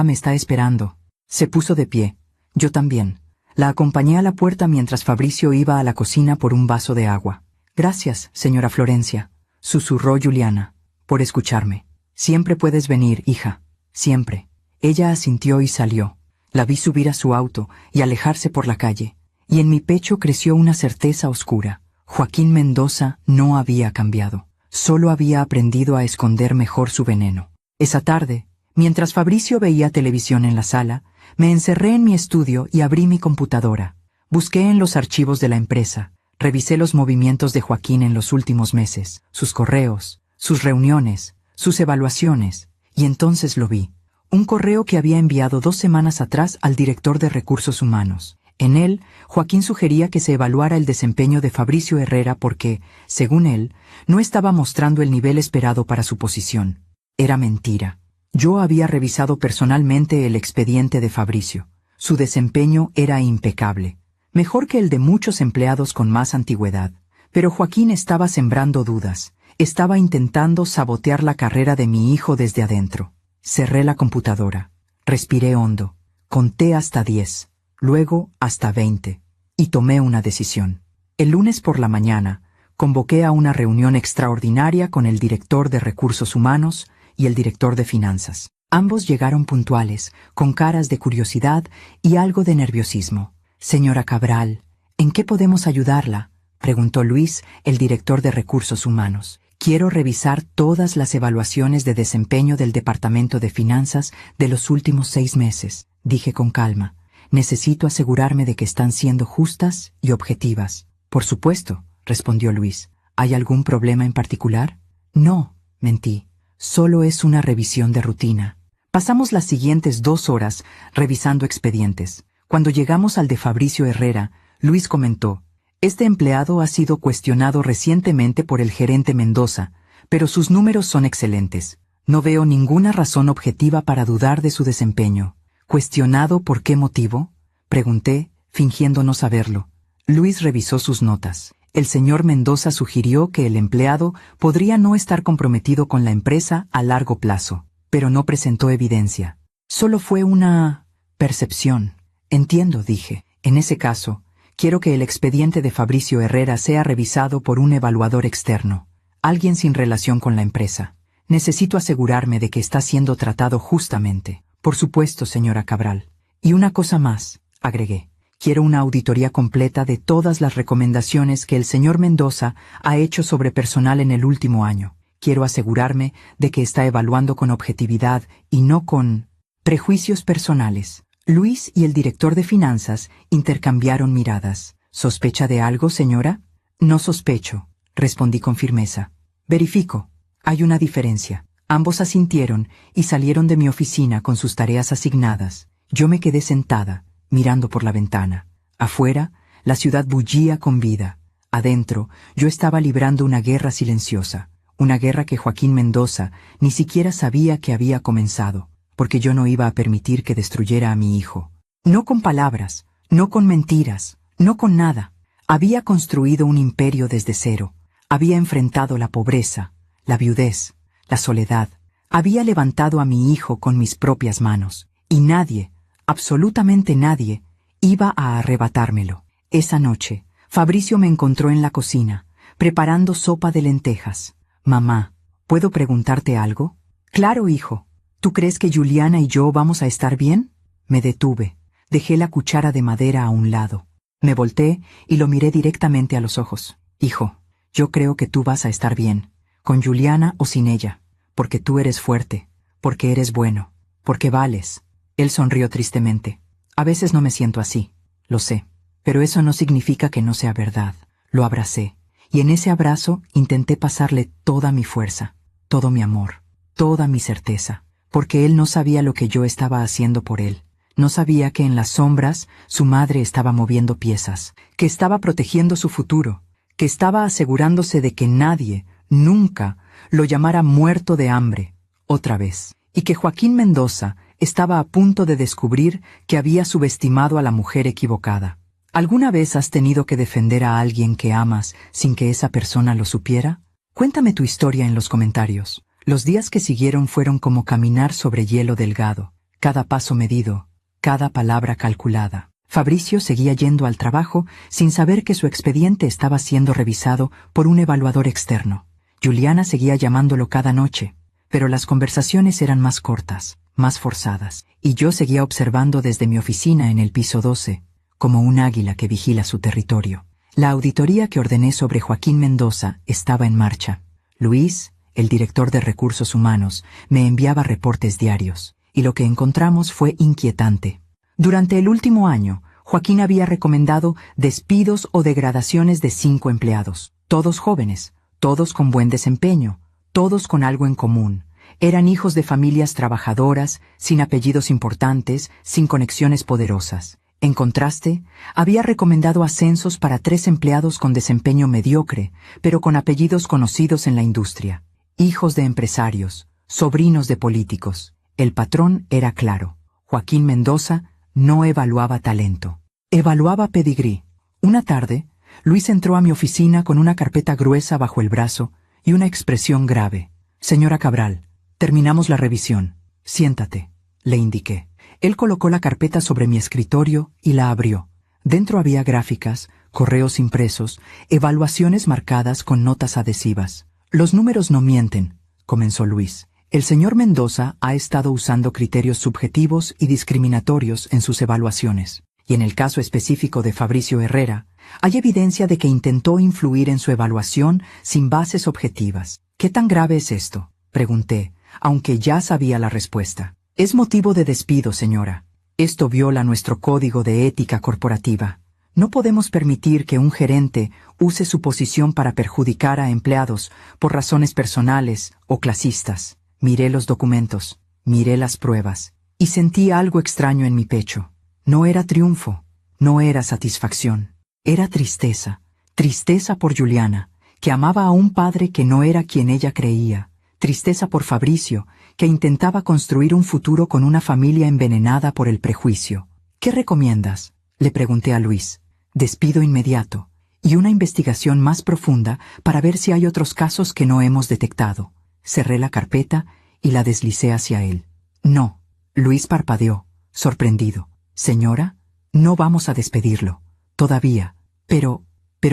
me está esperando. Se puso de pie. Yo también. La acompañé a la puerta mientras Fabricio iba a la cocina por un vaso de agua. Gracias, señora Florencia, susurró Juliana, por escucharme. Siempre puedes venir, hija. Siempre. Ella asintió y salió. La vi subir a su auto y alejarse por la calle, y en mi pecho creció una certeza oscura. Joaquín Mendoza no había cambiado. Solo había aprendido a esconder mejor su veneno. Esa tarde, mientras Fabricio veía televisión en la sala, me encerré en mi estudio y abrí mi computadora. Busqué en los archivos de la empresa, revisé los movimientos de Joaquín en los últimos meses, sus correos, sus reuniones, sus evaluaciones, y entonces lo vi. Un correo que había enviado 2 semanas atrás al director de Recursos Humanos. En él, Joaquín sugería que se evaluara el desempeño de Fabricio Herrera porque, según él, no estaba mostrando el nivel esperado para su posición. Era mentira. Yo había revisado personalmente el expediente de Fabricio. Su desempeño era impecable, mejor que el de muchos empleados con más antigüedad. Pero Joaquín estaba sembrando dudas, estaba intentando sabotear la carrera de mi hijo desde adentro. Cerré la computadora, respiré hondo, conté hasta 10, luego hasta 20, y tomé una decisión. El lunes por la mañana, convoqué a una reunión extraordinaria con el director de Recursos Humanos y el director de Finanzas. Ambos llegaron puntuales, con caras de curiosidad y algo de nerviosismo. «Señora Cabral, ¿en qué podemos ayudarla?», preguntó Luis, el director de Recursos Humanos. «Quiero revisar todas las evaluaciones de desempeño del Departamento de Finanzas de los últimos 6 meses», dije con calma. «Necesito asegurarme de que están siendo justas y objetivas». «Por supuesto», respondió Luis. «¿Hay algún problema en particular?». «No», mentí. «Solo es una revisión de rutina». Pasamos las siguientes 2 horas revisando expedientes. Cuando llegamos al de Fabricio Herrera, Luis comentó: «Este empleado ha sido cuestionado recientemente por el gerente Mendoza, pero sus números son excelentes. No veo ninguna razón objetiva para dudar de su desempeño». «¿Cuestionado por qué motivo?», pregunté, fingiendo no saberlo. Luis revisó sus notas. El señor Mendoza sugirió que el empleado podría no estar comprometido con la empresa a largo plazo, pero no presentó evidencia. Solo fue una percepción. «Entiendo», dije. «En ese caso, quiero que el expediente de Fabricio Herrera sea revisado por un evaluador externo, alguien sin relación con la empresa. Necesito asegurarme de que está siendo tratado justamente». «Por supuesto, señora Cabral. Y una cosa más», agregué. «Quiero una auditoría completa de todas las recomendaciones que el señor Mendoza ha hecho sobre personal en el último año. Quiero asegurarme de que está evaluando con objetividad y no con prejuicios personales». Luis y el director de Finanzas intercambiaron miradas. «¿Sospecha de algo, señora?». «No sospecho», respondí con firmeza. «Verifico. Hay una diferencia». Ambos asintieron y salieron de mi oficina con sus tareas asignadas. Yo me quedé sentada, mirando por la ventana. Afuera, la ciudad bullía con vida. Adentro, yo estaba librando una guerra silenciosa, una guerra que Joaquín Mendoza ni siquiera sabía que había comenzado, porque yo no iba a permitir que destruyera a mi hijo. No con palabras, no con mentiras, no con nada. Había construido un imperio desde cero. Había enfrentado la pobreza, la viudez, la soledad. Había levantado a mi hijo con mis propias manos, y nadie, absolutamente nadie, iba a arrebatármelo. Esa noche, Fabricio me encontró en la cocina, preparando sopa de lentejas. «Mamá, ¿puedo preguntarte algo?». «Claro, hijo. ¿Tú crees que Juliana y yo vamos a estar bien?». Me detuve, dejé la cuchara de madera a un lado. Me volteé y lo miré directamente a los ojos. «Hijo, yo creo que tú vas a estar bien, con Juliana o sin ella, porque tú eres fuerte, porque eres bueno, porque vales». Él sonrió tristemente. «A veces no me siento así, lo sé, pero eso no significa que no sea verdad». Lo abracé, y en ese abrazo intenté pasarle toda mi fuerza, todo mi amor, toda mi certeza, porque él no sabía lo que yo estaba haciendo por él. No sabía que en las sombras su madre estaba moviendo piezas, que estaba protegiendo su futuro, que estaba asegurándose de que nadie, nunca, lo llamara muerto de hambre, otra vez. y que Joaquín Mendoza estaba a punto de descubrir que había subestimado a la mujer equivocada. ¿Alguna vez has tenido que defender a alguien que amas sin que esa persona lo supiera? Cuéntame tu historia en los comentarios. Los días que siguieron fueron como caminar sobre hielo delgado, cada paso medido, cada palabra calculada. Fabricio seguía yendo al trabajo sin saber que su expediente estaba siendo revisado por un evaluador externo. Juliana seguía llamándolo cada noche, pero las conversaciones eran más cortas, más forzadas, y yo seguía observando desde mi oficina en el piso 12, como un águila que vigila su territorio. La auditoría que ordené sobre Joaquín Mendoza estaba en marcha. Luis, el director de Recursos Humanos, me enviaba reportes diarios, y lo que encontramos fue inquietante. Durante el último año, Joaquín había recomendado despidos o degradaciones de 5 empleados, todos jóvenes, todos con buen desempeño, todos con algo en común. Eran hijos de familias trabajadoras, sin apellidos importantes, sin conexiones poderosas. En contraste, había recomendado ascensos para 3 empleados con desempeño mediocre, pero con apellidos conocidos en la industria. Hijos de empresarios, sobrinos de políticos. El patrón era claro. Joaquín Mendoza no evaluaba talento. Evaluaba pedigrí. Una tarde, Luis entró a mi oficina con una carpeta gruesa bajo el brazo y una expresión grave. «Señora Cabral, terminamos la revisión. Siéntate», le indiqué. Él colocó la carpeta sobre mi escritorio y la abrió. Dentro había gráficas, correos impresos, evaluaciones marcadas con notas adhesivas. «Los números no mienten», comenzó Luis. «El señor Mendoza ha estado usando criterios subjetivos y discriminatorios en sus evaluaciones. Y en el caso específico de Fabricio Herrera, hay evidencia de que intentó influir en su evaluación sin bases objetivas». «¿Qué tan grave es esto?», pregunté, aunque ya sabía la respuesta. «Es motivo de despido, señora. Esto viola nuestro código de ética corporativa. No podemos permitir que un gerente use su posición para perjudicar a empleados por razones personales o clasistas». Miré los documentos, miré las pruebas, y sentí algo extraño en mi pecho. No era triunfo, no era satisfacción, era tristeza. Tristeza por Juliana, que amaba a un padre que no era quien ella creía. Tristeza por Fabricio, que intentaba construir un futuro con una familia envenenada por el prejuicio. «¿Qué recomiendas?», le pregunté a Luis. «Despido inmediato y una investigación más profunda para ver si hay otros casos que no hemos detectado». Cerré la carpeta y la deslicé hacia él. «No», Luis parpadeó, sorprendido. «Señora, no vamos a despedirlo. Todavía. Pero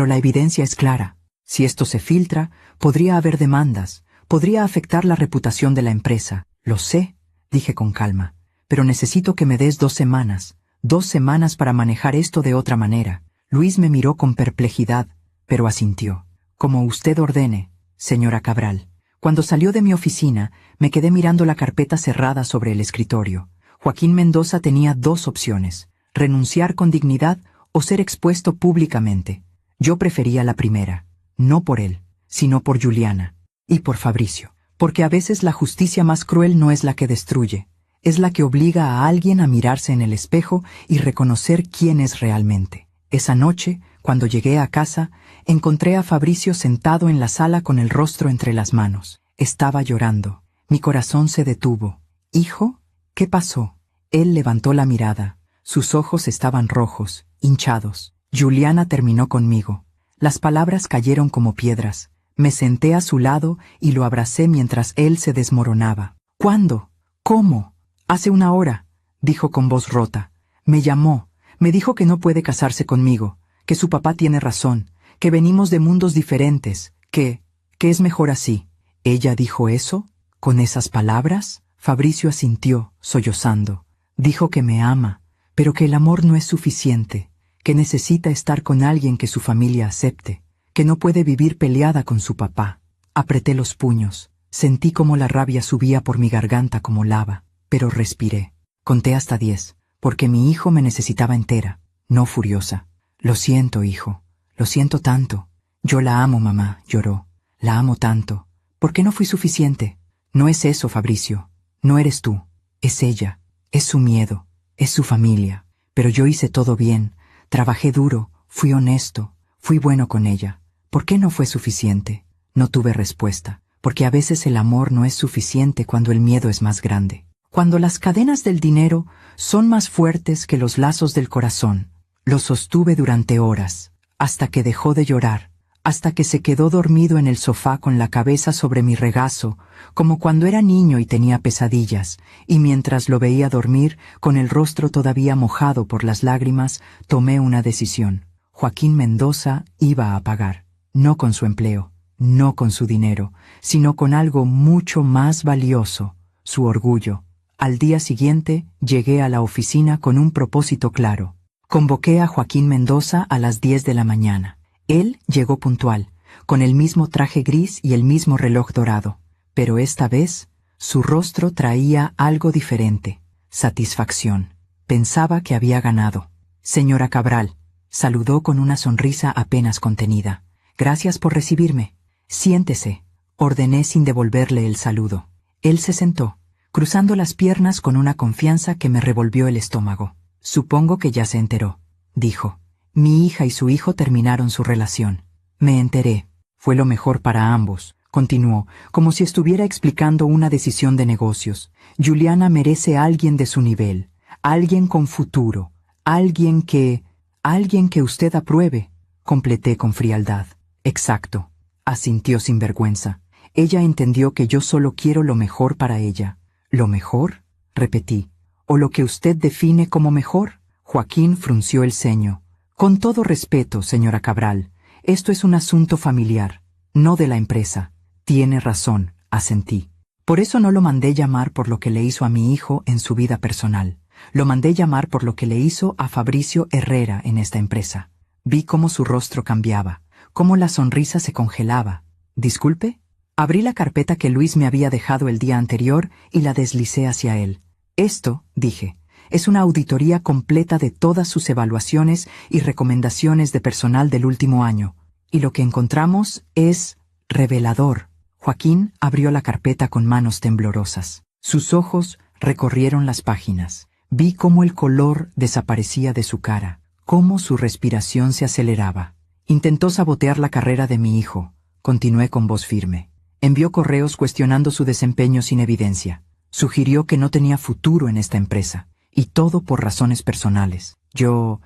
la evidencia es clara. Si esto se filtra, podría haber demandas. Podría afectar la reputación de la empresa». «Lo sé», dije con calma, «pero necesito que me des 2 semanas. 2 semanas para manejar esto de otra manera». Luis me miró con perplejidad, pero asintió. «Como usted ordene, señora Cabral». Cuando salió de mi oficina, me quedé mirando la carpeta cerrada sobre el escritorio. Joaquín Mendoza tenía 2 opciones: renunciar con dignidad o ser expuesto públicamente. Yo prefería la primera, no por él, sino por Juliana y por Fabricio, porque a veces la justicia más cruel no es la que destruye, es la que obliga a alguien a mirarse en el espejo y reconocer quién es realmente. Esa noche, cuando llegué a casa, encontré a Fabricio sentado en la sala con el rostro entre las manos. Estaba llorando. Mi corazón se detuvo. «¿Hijo? ¿Qué pasó?». Él levantó la mirada. Sus ojos estaban rojos, hinchados. Juliana terminó conmigo. Las palabras cayeron como piedras. Me senté a su lado y lo abracé mientras él se desmoronaba. «¿Cuándo? ¿Cómo?». «Hace 1 hora», dijo con voz rota. «Me llamó. Me dijo que no puede casarse conmigo, que su papá tiene razón, que venimos de mundos diferentes, que es mejor así». «¿Ella dijo eso? ¿Con esas palabras?». Fabricio asintió, sollozando. «Dijo que me ama, pero que el amor no es suficiente, que necesita estar con alguien que su familia acepte, que no puede vivir peleada con su papá». Apreté los puños, sentí como la rabia subía por mi garganta como lava, pero respiré. Conté hasta 10, porque mi hijo me necesitaba entera, no furiosa. «Lo siento, hijo, lo siento tanto». «Yo la amo, mamá», lloró. «La amo tanto. ¿Por qué no fui suficiente?». «No es eso, Fabricio. No eres tú. Es ella. Es su miedo. Es su familia. Pero yo hice todo bien. Trabajé duro. Fui honesto. Fui bueno con ella. ¿Por qué no fue suficiente?». No tuve respuesta, porque a veces el amor no es suficiente cuando el miedo es más grande. Cuando las cadenas del dinero son más fuertes que los lazos del corazón. Lo sostuve durante horas, hasta que dejó de llorar, hasta que se quedó dormido en el sofá con la cabeza sobre mi regazo, como cuando era niño y tenía pesadillas, y mientras lo veía dormir, con el rostro todavía mojado por las lágrimas, tomé una decisión. Joaquín Mendoza iba a pagar, no con su empleo, no con su dinero, sino con algo mucho más valioso, su orgullo. Al día siguiente llegué a la oficina con un propósito claro. Convoqué a Joaquín Mendoza a las 10 de la mañana. Él llegó puntual, con el mismo traje gris y el mismo reloj dorado, pero esta vez su rostro traía algo diferente, satisfacción. Pensaba que había ganado. Señora Cabral, saludó con una sonrisa apenas contenida. Gracias por recibirme. Siéntese, ordené sin devolverle el saludo. Él se sentó, cruzando las piernas con una confianza que me revolvió el estómago. Supongo que ya se enteró, dijo. Mi hija y su hijo terminaron su relación. Me enteré. Fue lo mejor para ambos, continuó, como si estuviera explicando una decisión de negocios. Juliana merece a alguien de su nivel, alguien con futuro, alguien que usted apruebe, completé con frialdad. Exacto, asintió sin vergüenza. Ella entendió que yo solo quiero lo mejor para ella. ¿Lo mejor?, repetí. ¿O lo que usted define como mejor? Joaquín frunció el ceño. Con todo respeto, señora Cabral, esto es un asunto familiar, no de la empresa. Tiene razón, asentí. Por eso no lo mandé llamar por lo que le hizo a mi hijo en su vida personal. Lo mandé llamar por lo que le hizo a Fabricio Herrera en esta empresa. Vi cómo su rostro cambiaba, cómo la sonrisa se congelaba. ¿Disculpe? Abrí la carpeta que Luis me había dejado el día anterior y la deslicé hacia él. Esto, dije, es una auditoría completa de todas sus evaluaciones y recomendaciones de personal del último año, y lo que encontramos es revelador. Joaquín abrió la carpeta con manos temblorosas. Sus ojos recorrieron las páginas. Vi cómo el color desaparecía de su cara, cómo su respiración se aceleraba. Intentó sabotear la carrera de mi hijo. Continué con voz firme. Envió correos cuestionando su desempeño sin evidencia. Sugirió que no tenía futuro en esta empresa. Y todo por razones personales. Yo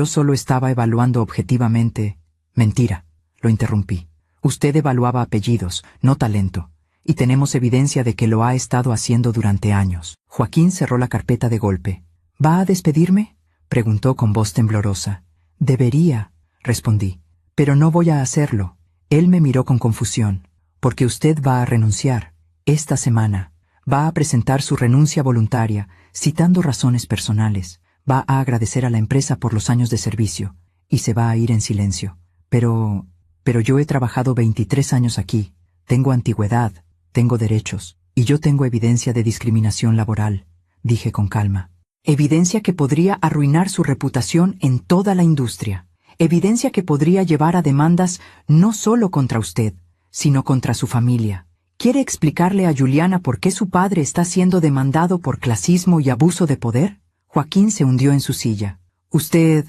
solo estaba evaluando objetivamente. Mentira, lo interrumpí. Usted evaluaba apellidos, no talento. Y tenemos evidencia de que lo ha estado haciendo durante años. Joaquín cerró la carpeta de golpe. ¿Va a despedirme?, preguntó con voz temblorosa. Debería, respondí, pero no voy a hacerlo. Él me miró con confusión. Porque usted va a renunciar. Esta semana. Va a presentar su renuncia voluntaria, citando razones personales. Va a agradecer a la empresa por los años de servicio. Y se va a ir en silencio. Pero yo he trabajado 23 años aquí. Tengo antigüedad, tengo derechos. Y yo tengo evidencia de discriminación laboral, dije con calma. Evidencia que podría arruinar su reputación en toda la industria. Evidencia que podría llevar a demandas no solo contra usted, sino contra su familia. ¿Quiere explicarle a Juliana por qué su padre está siendo demandado por clasismo y abuso de poder? Joaquín se hundió en su silla. Usted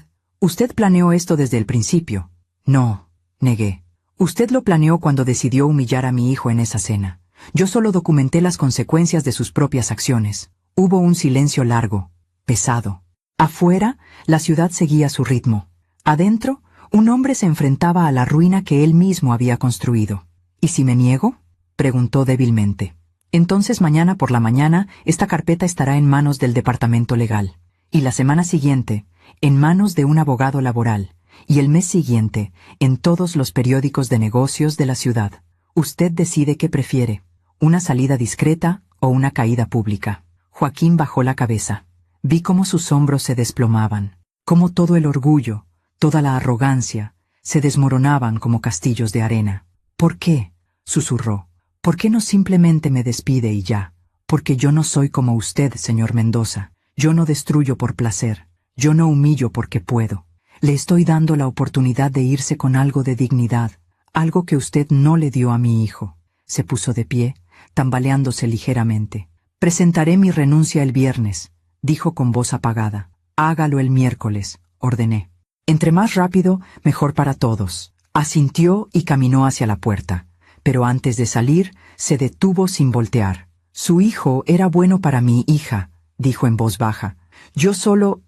planeó esto desde el principio. No, negué. Usted lo planeó cuando decidió humillar a mi hijo en esa cena. Yo solo documenté las consecuencias de sus propias acciones. Hubo un silencio largo, pesado. Afuera, la ciudad seguía su ritmo. Adentro, un hombre se enfrentaba a la ruina que él mismo había construido. ¿Y si me niego?, preguntó débilmente. Entonces mañana por la mañana esta carpeta estará en manos del departamento legal. Y la semana siguiente, en manos de un abogado laboral. Y el mes siguiente, en todos los periódicos de negocios de la ciudad. Usted decide qué prefiere, una salida discreta o una caída pública. Joaquín bajó la cabeza. Vi cómo sus hombros se desplomaban, cómo todo el orgullo, toda la arrogancia, se desmoronaban como castillos de arena. ¿Por qué?, susurró. ¿Por qué no simplemente me despide y ya? Porque yo no soy como usted, señor Mendoza. Yo no destruyo por placer. Yo no humillo porque puedo. Le estoy dando la oportunidad de irse con algo de dignidad, algo que usted no le dio a mi hijo. Se puso de pie, tambaleándose ligeramente. Presentaré mi renuncia el viernes, dijo con voz apagada. Hágalo el miércoles, ordené. Entre más rápido, mejor para todos. Asintió y caminó hacia la puerta. Pero antes de salir, Se detuvo sin voltear. Su hijo era bueno para mí, hija, dijo en voz baja. Yo solo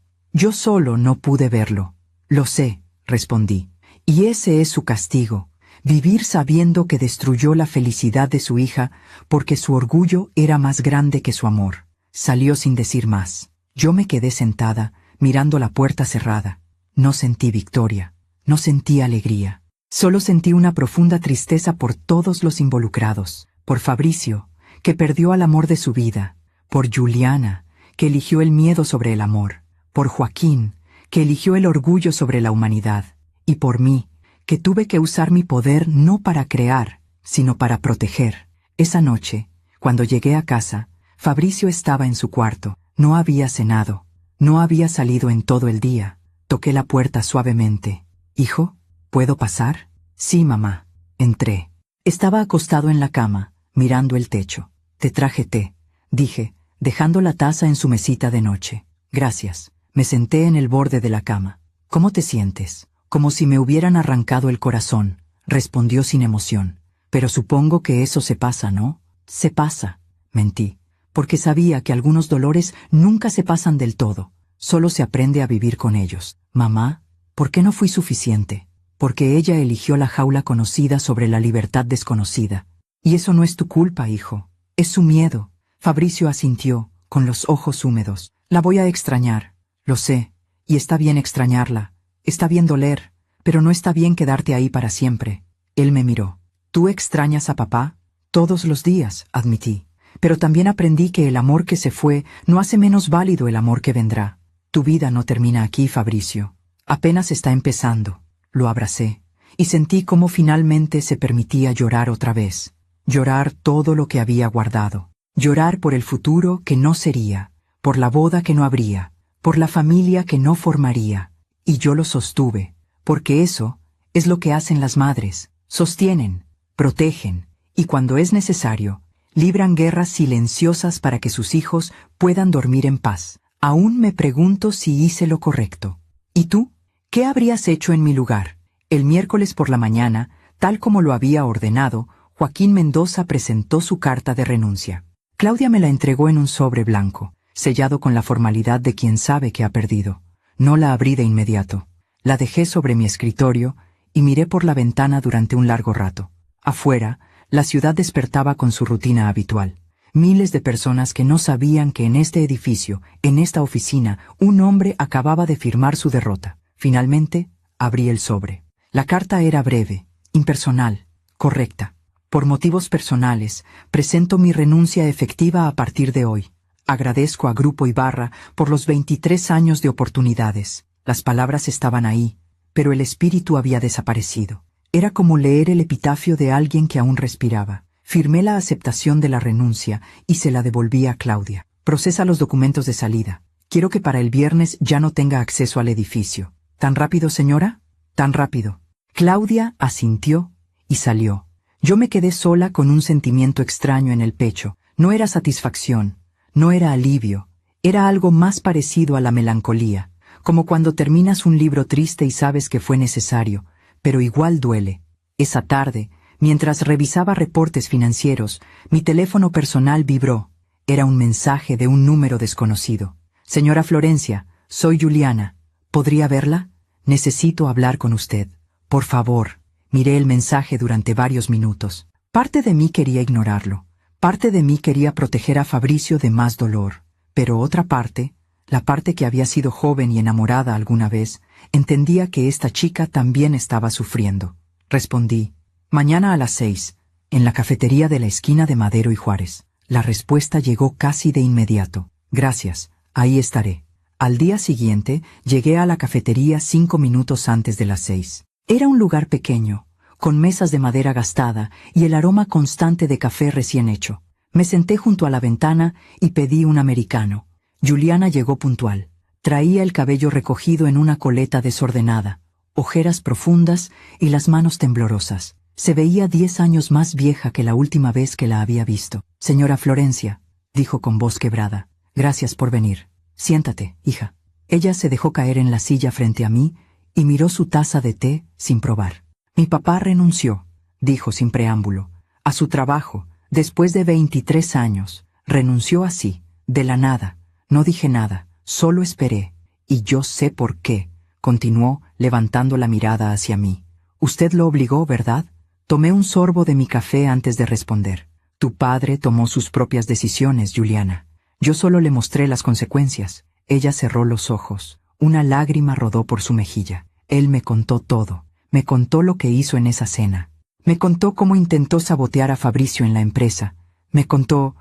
no pude verlo. Lo sé, respondí. Y ese es su castigo. Vivir sabiendo que destruyó la felicidad de su hija porque su orgullo era más grande que su amor. Salió sin decir más. Yo me quedé sentada, mirando la puerta cerrada. No sentí victoria, no sentí alegría. Solo sentí una profunda tristeza por todos los involucrados. Por Fabricio, que perdió al amor de su vida. Por Juliana, que eligió el miedo sobre el amor. Por Joaquín, que eligió el orgullo sobre la humanidad. Y por mí, que tuve que usar mi poder no para crear, sino para proteger. Esa noche, cuando llegué a casa, Fabricio estaba en su cuarto. No había cenado. No había salido en todo el día. Toqué la puerta suavemente. «Hijo, ¿puedo pasar?» «Sí, mamá». Entré. Estaba acostado en la cama, mirando el techo. «Te traje té», dije, dejando la taza en su mesita de noche. «Gracias». Me senté en el borde de la cama. «¿Cómo te sientes?» «Como si me hubieran arrancado el corazón», respondió sin emoción. «Pero supongo que eso se pasa, ¿no?» «Se pasa», mentí, porque sabía que algunos dolores nunca se pasan del todo, solo se aprende a vivir con ellos. «Mamá, ¿por qué no fui suficiente?» «Porque ella eligió la jaula conocida sobre la libertad desconocida. Y eso no es tu culpa, hijo, es su miedo». Fabricio asintió, con los ojos húmedos. «La voy a extrañar, lo sé, y está bien extrañarla. Está bien doler, pero no está bien quedarte ahí para siempre». Él me miró. «¿Tú extrañas a papá?» «Todos los días», admití. «Pero también aprendí que el amor que se fue no hace menos válido el amor que vendrá. Tu vida no termina aquí, Fabricio. Apenas está empezando». Lo abracé, y sentí cómo finalmente se permitía llorar otra vez. Llorar todo lo que había guardado. Llorar por el futuro que no sería, por la boda que no habría, por la familia que no formaría. Y yo lo sostuve, porque eso es lo que hacen las madres. Sostienen, protegen, y cuando es necesario, libran guerras silenciosas para que sus hijos puedan dormir en paz. Aún me pregunto si hice lo correcto. ¿Y tú? ¿Qué habrías hecho en mi lugar? El miércoles por la mañana, tal como lo había ordenado, Joaquín Mendoza presentó su carta de renuncia. Claudia me la entregó en un sobre blanco, sellado con la formalidad de quien sabe que ha perdido. No la abrí de inmediato. La dejé sobre mi escritorio y miré por la ventana durante un largo rato. Afuera, la ciudad despertaba con su rutina habitual. Miles de personas que no sabían que en este edificio, en esta oficina, un hombre acababa de firmar su derrota. Finalmente, abrí el sobre. La carta era breve, impersonal, correcta. Por motivos personales, presento mi renuncia efectiva a partir de hoy. Agradezco a Grupo Ibarra por los 23 años de oportunidades. Las palabras estaban ahí, pero el espíritu había desaparecido. Era como leer el epitafio de alguien que aún respiraba. Firmé la aceptación de la renuncia y se la devolví a Claudia. «Procesa los documentos de salida. Quiero que para el viernes ya no tenga acceso al edificio». «¿Tan rápido, señora?» «Tan rápido». Claudia asintió y salió. Yo me quedé sola con un sentimiento extraño en el pecho. No era satisfacción, no era alivio, era algo más parecido a la melancolía, como cuando terminas un libro triste y sabes que fue necesario, pero igual duele. Esa tarde, mientras revisaba reportes financieros, mi teléfono personal vibró. Era un mensaje de un número desconocido. «Señora Florencia, soy Juliana. ¿Podría verla? Necesito hablar con usted. Por favor». Miré el mensaje durante varios minutos. Parte de mí quería ignorarlo. Parte de mí quería proteger a Fabricio de más dolor. Pero otra parte, la parte que había sido joven y enamorada alguna vez, entendía que esta chica también estaba sufriendo. Respondí: «Mañana a las 6, en la cafetería de la esquina de Madero y Juárez». La respuesta llegó casi de inmediato. «Gracias, ahí estaré». Al día siguiente, llegué a la cafetería 5 minutos antes de las 6. Era un lugar pequeño, con mesas de madera gastada y el aroma constante de café recién hecho. Me senté junto a la ventana y pedí un americano. Juliana llegó puntual. Traía el cabello recogido en una coleta desordenada, ojeras profundas y las manos temblorosas. Se veía 10 años más vieja que la última vez que la había visto. «Señora Florencia», dijo con voz quebrada, «gracias por venir. Siéntate, hija». Ella se dejó caer en la silla frente a mí y miró su taza de té sin probar. «Mi papá renunció», dijo sin preámbulo, «a su trabajo, Después de 23 años, renunció así, de la nada. No dije nada, solo esperé. Y yo sé por qué, continuó, levantando la mirada hacia mí. Usted lo obligó, ¿verdad? Tomé un sorbo de mi café antes de responder. Tu padre tomó sus propias decisiones, Juliana. Yo solo le mostré las consecuencias. Ella cerró los ojos. Una lágrima rodó por su mejilla. Él me contó todo. Me contó lo que hizo en esa cena. Me contó cómo intentó sabotear a Fabricio en la empresa. Me contó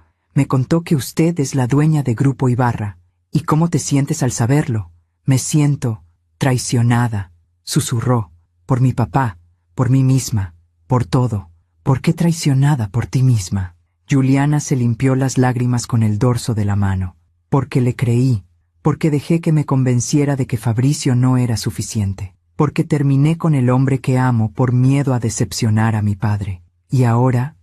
que usted es la dueña de Grupo Ibarra. ¿Y cómo te sientes al saberlo? Me siento traicionada, susurró. Por mi papá, por mí misma, por todo. ¿Por qué traicionada por ti misma? Juliana se limpió las lágrimas con el dorso de la mano. Porque le creí. Porque dejé que me convenciera de que Fabricio no era suficiente. Porque terminé con el hombre que amo por miedo a decepcionar a mi padre. Y ahora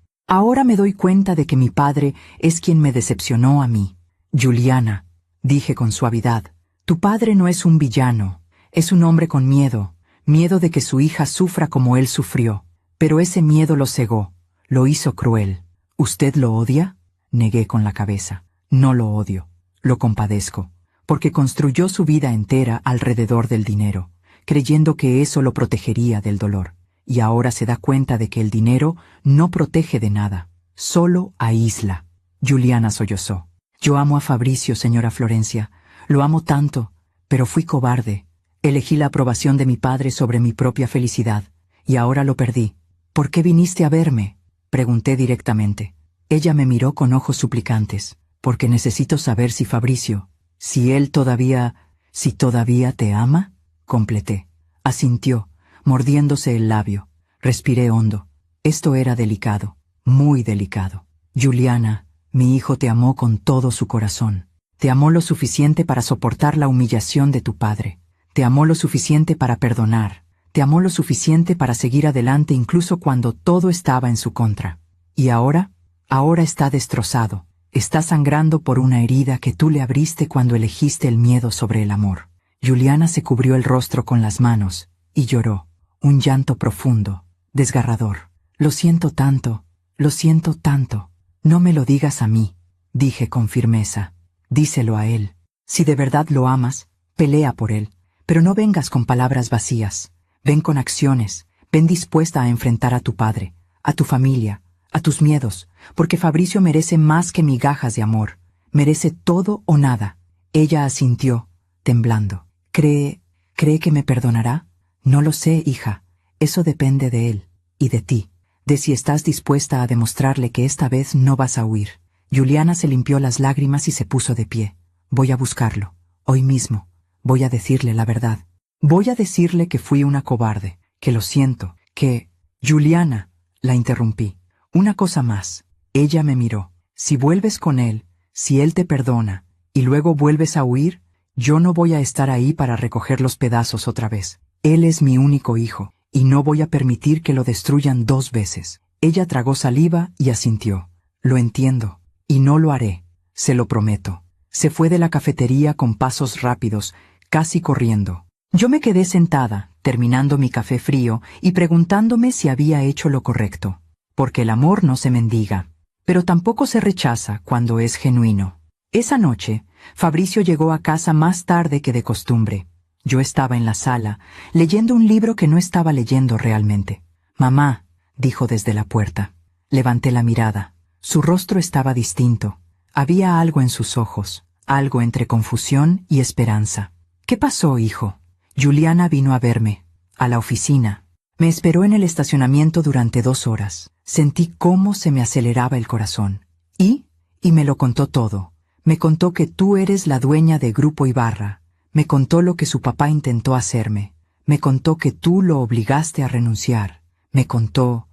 me doy cuenta de que mi padre es quien me decepcionó a mí. Juliana, dije con suavidad, tu padre no es un villano, es un hombre con miedo, miedo de que su hija sufra como él sufrió. Pero ese miedo lo cegó, lo hizo cruel. ¿Usted lo odia? Negué con la cabeza. No lo odio, lo compadezco, porque construyó su vida entera alrededor del dinero, creyendo que eso lo protegería del dolor. Y ahora se da cuenta de que el dinero no protege de nada, solo aísla. Juliana sollozó. Yo amo a Fabricio, señora Florencia, lo amo tanto, pero fui cobarde. Elegí la aprobación de mi padre sobre mi propia felicidad, y ahora lo perdí. ¿Por qué viniste a verme? Pregunté directamente. Ella me miró con ojos suplicantes, porque necesito saber si Fabricio, si todavía te ama, completé. Asintió, mordiéndose el labio. Respiré hondo. Esto era delicado, muy delicado. Juliana, mi hijo te amó con todo su corazón. Te amó lo suficiente para soportar la humillación de tu padre. Te amó lo suficiente para perdonar. Te amó lo suficiente para seguir adelante incluso cuando todo estaba en su contra. Y ahora está destrozado. Está sangrando por una herida que tú le abriste cuando elegiste el miedo sobre el amor. Juliana se cubrió el rostro con las manos y lloró. Un llanto profundo, desgarrador. Lo siento tanto. No me lo digas a mí, dije con firmeza. Díselo a él. Si de verdad lo amas, pelea por él. Pero no vengas con palabras vacías. Ven con acciones, ven dispuesta a enfrentar a tu padre, a tu familia, a tus miedos, porque Fabricio merece más que migajas de amor, merece todo o nada. Ella asintió, temblando. ¿Cree que me perdonará? No lo sé, hija, eso depende de él, y de ti, de si estás dispuesta a demostrarle que esta vez no vas a huir. Juliana se limpió las lágrimas y se puso de pie. Voy a buscarlo, hoy mismo, voy a decirle la verdad. Voy a decirle que fui una cobarde, que lo siento, que... Juliana, la interrumpí. Una cosa más. Ella me miró. Si vuelves con él, si él te perdona, y luego vuelves a huir, yo no voy a estar ahí para recoger los pedazos otra vez. Él es mi único hijo, y no voy a permitir que lo destruyan 2 veces. Ella tragó saliva y asintió. Lo entiendo, y no lo haré, se lo prometo. Se fue de la cafetería con pasos rápidos, casi corriendo. Yo me quedé sentada, terminando mi café frío y preguntándome si había hecho lo correcto. Porque el amor no se mendiga, pero tampoco se rechaza cuando es genuino. Esa noche, Fabricio llegó a casa más tarde que de costumbre. Yo estaba en la sala, leyendo un libro que no estaba leyendo realmente. «Mamá», dijo desde la puerta. Levanté la mirada. Su rostro estaba distinto. Había algo en sus ojos, algo entre confusión y esperanza. «¿Qué pasó, hijo?» Juliana vino a verme, a la oficina. Me esperó en el estacionamiento durante 2 horas. Sentí cómo se me aceleraba el corazón. Y me lo contó todo. Me contó que tú eres la dueña de Grupo Ibarra. Me contó lo que su papá intentó hacerme. Me contó que tú lo obligaste a renunciar. Me contó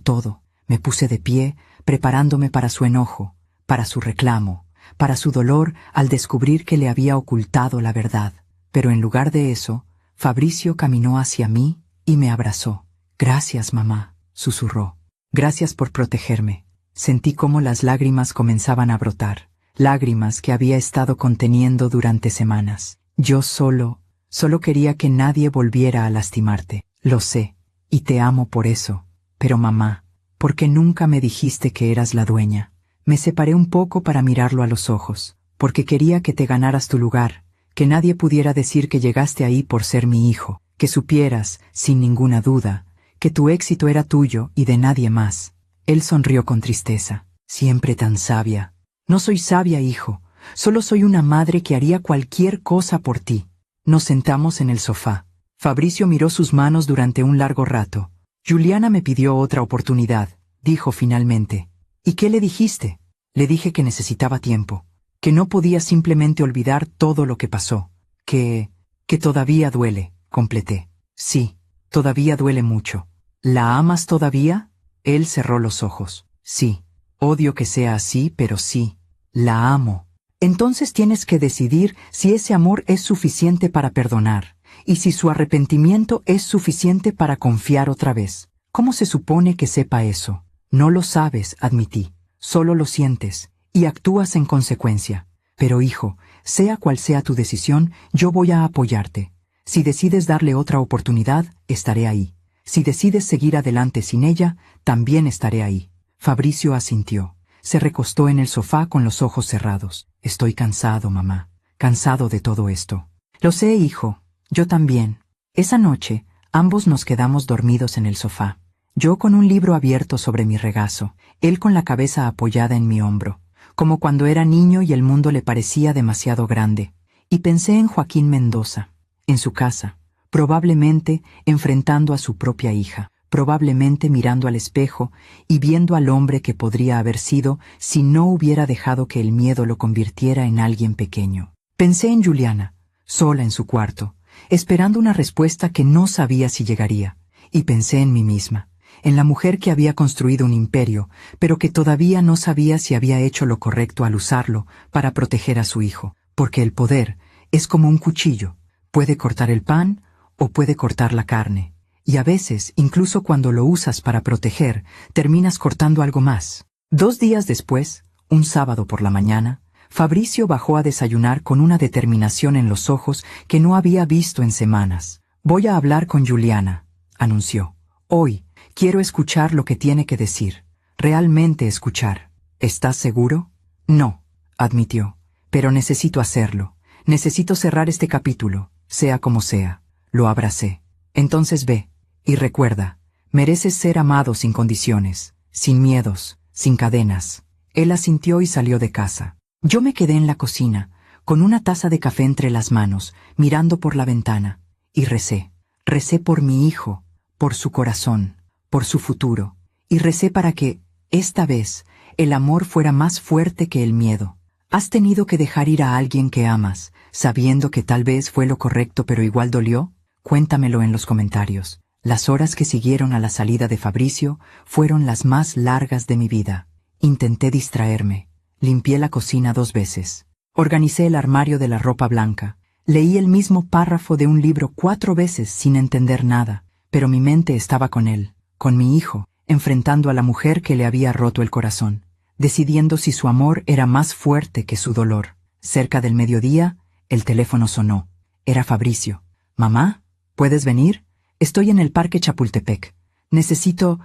todo. Me puse de pie, preparándome para su enojo, para su reclamo, para su dolor al descubrir que le había ocultado la verdad. Pero en lugar de eso, Fabricio caminó hacia mí y me abrazó. «Gracias, mamá», susurró. «Gracias por protegerme». Sentí cómo las lágrimas comenzaban a brotar, lágrimas que había estado conteniendo durante semanas. Yo solo quería que nadie volviera a lastimarte. Lo sé, y te amo por eso. Pero mamá, porque nunca me dijiste que eras la dueña. Me separé un poco para mirarlo a los ojos, porque quería que te ganaras tu lugar, que nadie pudiera decir que llegaste ahí por ser mi hijo, que supieras, sin ninguna duda, que tu éxito era tuyo y de nadie más. Él sonrió con tristeza. Siempre tan sabia. No soy sabia, hijo. Solo soy una madre que haría cualquier cosa por ti. Nos sentamos en el sofá. Fabricio miró sus manos durante un largo rato. Juliana me pidió otra oportunidad, dijo finalmente. ¿Y qué le dijiste? Le dije que necesitaba tiempo, que no podía simplemente olvidar todo lo que pasó, que todavía duele, completé. Sí, todavía duele mucho. ¿La amas todavía? Él cerró los ojos. Sí, odio que sea así, pero sí, la amo. Entonces tienes que decidir si ese amor es suficiente para perdonar, y si su arrepentimiento es suficiente para confiar otra vez. ¿Cómo se supone que sepa eso? No lo sabes, admití. Solo lo sientes, y actúas en consecuencia. Pero hijo, sea cual sea tu decisión, yo voy a apoyarte. Si decides darle otra oportunidad, estaré ahí. Si decides seguir adelante sin ella, también estaré ahí. Fabricio asintió. Se recostó en el sofá con los ojos cerrados. Estoy cansado, mamá. Cansado de todo esto. Lo sé, hijo. Yo también. Esa noche, ambos nos quedamos dormidos en el sofá. Yo con un libro abierto sobre mi regazo, él con la cabeza apoyada en mi hombro, como cuando era niño y el mundo le parecía demasiado grande. Y pensé en Joaquín Mendoza, en su casa, probablemente enfrentando a su propia hija, probablemente mirando al espejo y viendo al hombre que podría haber sido si no hubiera dejado que el miedo lo convirtiera en alguien pequeño. Pensé en Juliana, sola en su cuarto, esperando una respuesta que no sabía si llegaría, y pensé en mí misma, en la mujer que había construido un imperio, pero que todavía no sabía si había hecho lo correcto al usarlo para proteger a su hijo, porque el poder es como un cuchillo, puede cortar el pan o puede cortar la carne, y a veces, incluso cuando lo usas para proteger, terminas cortando algo más. 2 días después, un sábado por la mañana, Fabricio bajó a desayunar con una determinación en los ojos que no había visto en semanas. Voy a hablar con Juliana, anunció. Hoy, quiero escuchar lo que tiene que decir. Realmente escuchar. ¿Estás seguro? No, admitió. Pero necesito hacerlo. Necesito cerrar este capítulo, sea como sea. Lo abracé. Entonces ve, y recuerda, mereces ser amado sin condiciones, sin miedos, sin cadenas. Él asintió y salió de casa. Yo me quedé en la cocina, con una taza de café entre las manos, mirando por la ventana, y recé. Recé por mi hijo, por su corazón, por su futuro, y recé para que, esta vez, el amor fuera más fuerte que el miedo. ¿Has tenido que dejar ir a alguien que amas, sabiendo que tal vez fue lo correcto pero igual dolió? Cuéntamelo en los comentarios. Las horas que siguieron a la salida de Fabricio fueron las más largas de mi vida. Intenté distraerme. Limpié la cocina 2 veces. Organicé el armario de la ropa blanca. Leí el mismo párrafo de un libro 4 veces sin entender nada, pero mi mente estaba con él, con mi hijo, enfrentando a la mujer que le había roto el corazón, decidiendo si su amor era más fuerte que su dolor. Cerca del mediodía, el teléfono sonó. Era Fabricio. «Mamá, ¿puedes venir? Estoy en el Parque Chapultepec. Necesito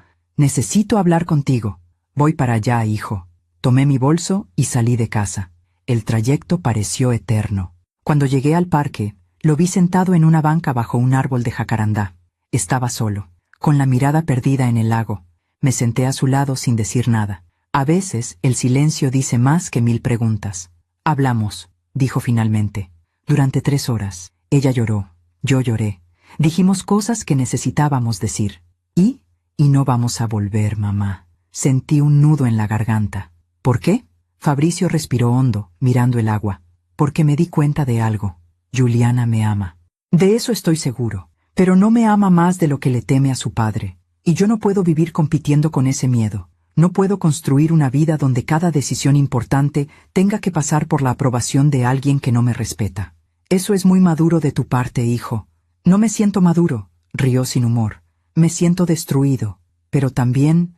hablar contigo. Voy para allá, hijo». Tomé mi bolso y salí de casa. El trayecto pareció eterno. Cuando llegué al parque, lo vi sentado en una banca bajo un árbol de jacarandá. Estaba solo, con la mirada perdida en el lago. Me senté a su lado sin decir nada. A veces el silencio dice más que 1000 preguntas. «Hablamos», dijo finalmente. Durante 3 horas. Ella lloró, yo lloré. Dijimos cosas que necesitábamos decir. Y no vamos a volver, mamá. Sentí un nudo en la garganta. ¿Por qué? Fabricio respiró hondo, mirando el agua. Porque me di cuenta de algo. Juliana me ama. De eso estoy seguro. Pero no me ama más de lo que le teme a su padre. Y yo no puedo vivir compitiendo con ese miedo. No puedo construir una vida donde cada decisión importante tenga que pasar por la aprobación de alguien que no me respeta. Eso es muy maduro de tu parte, hijo. No me siento maduro, rió sin humor. Me siento destruido, pero también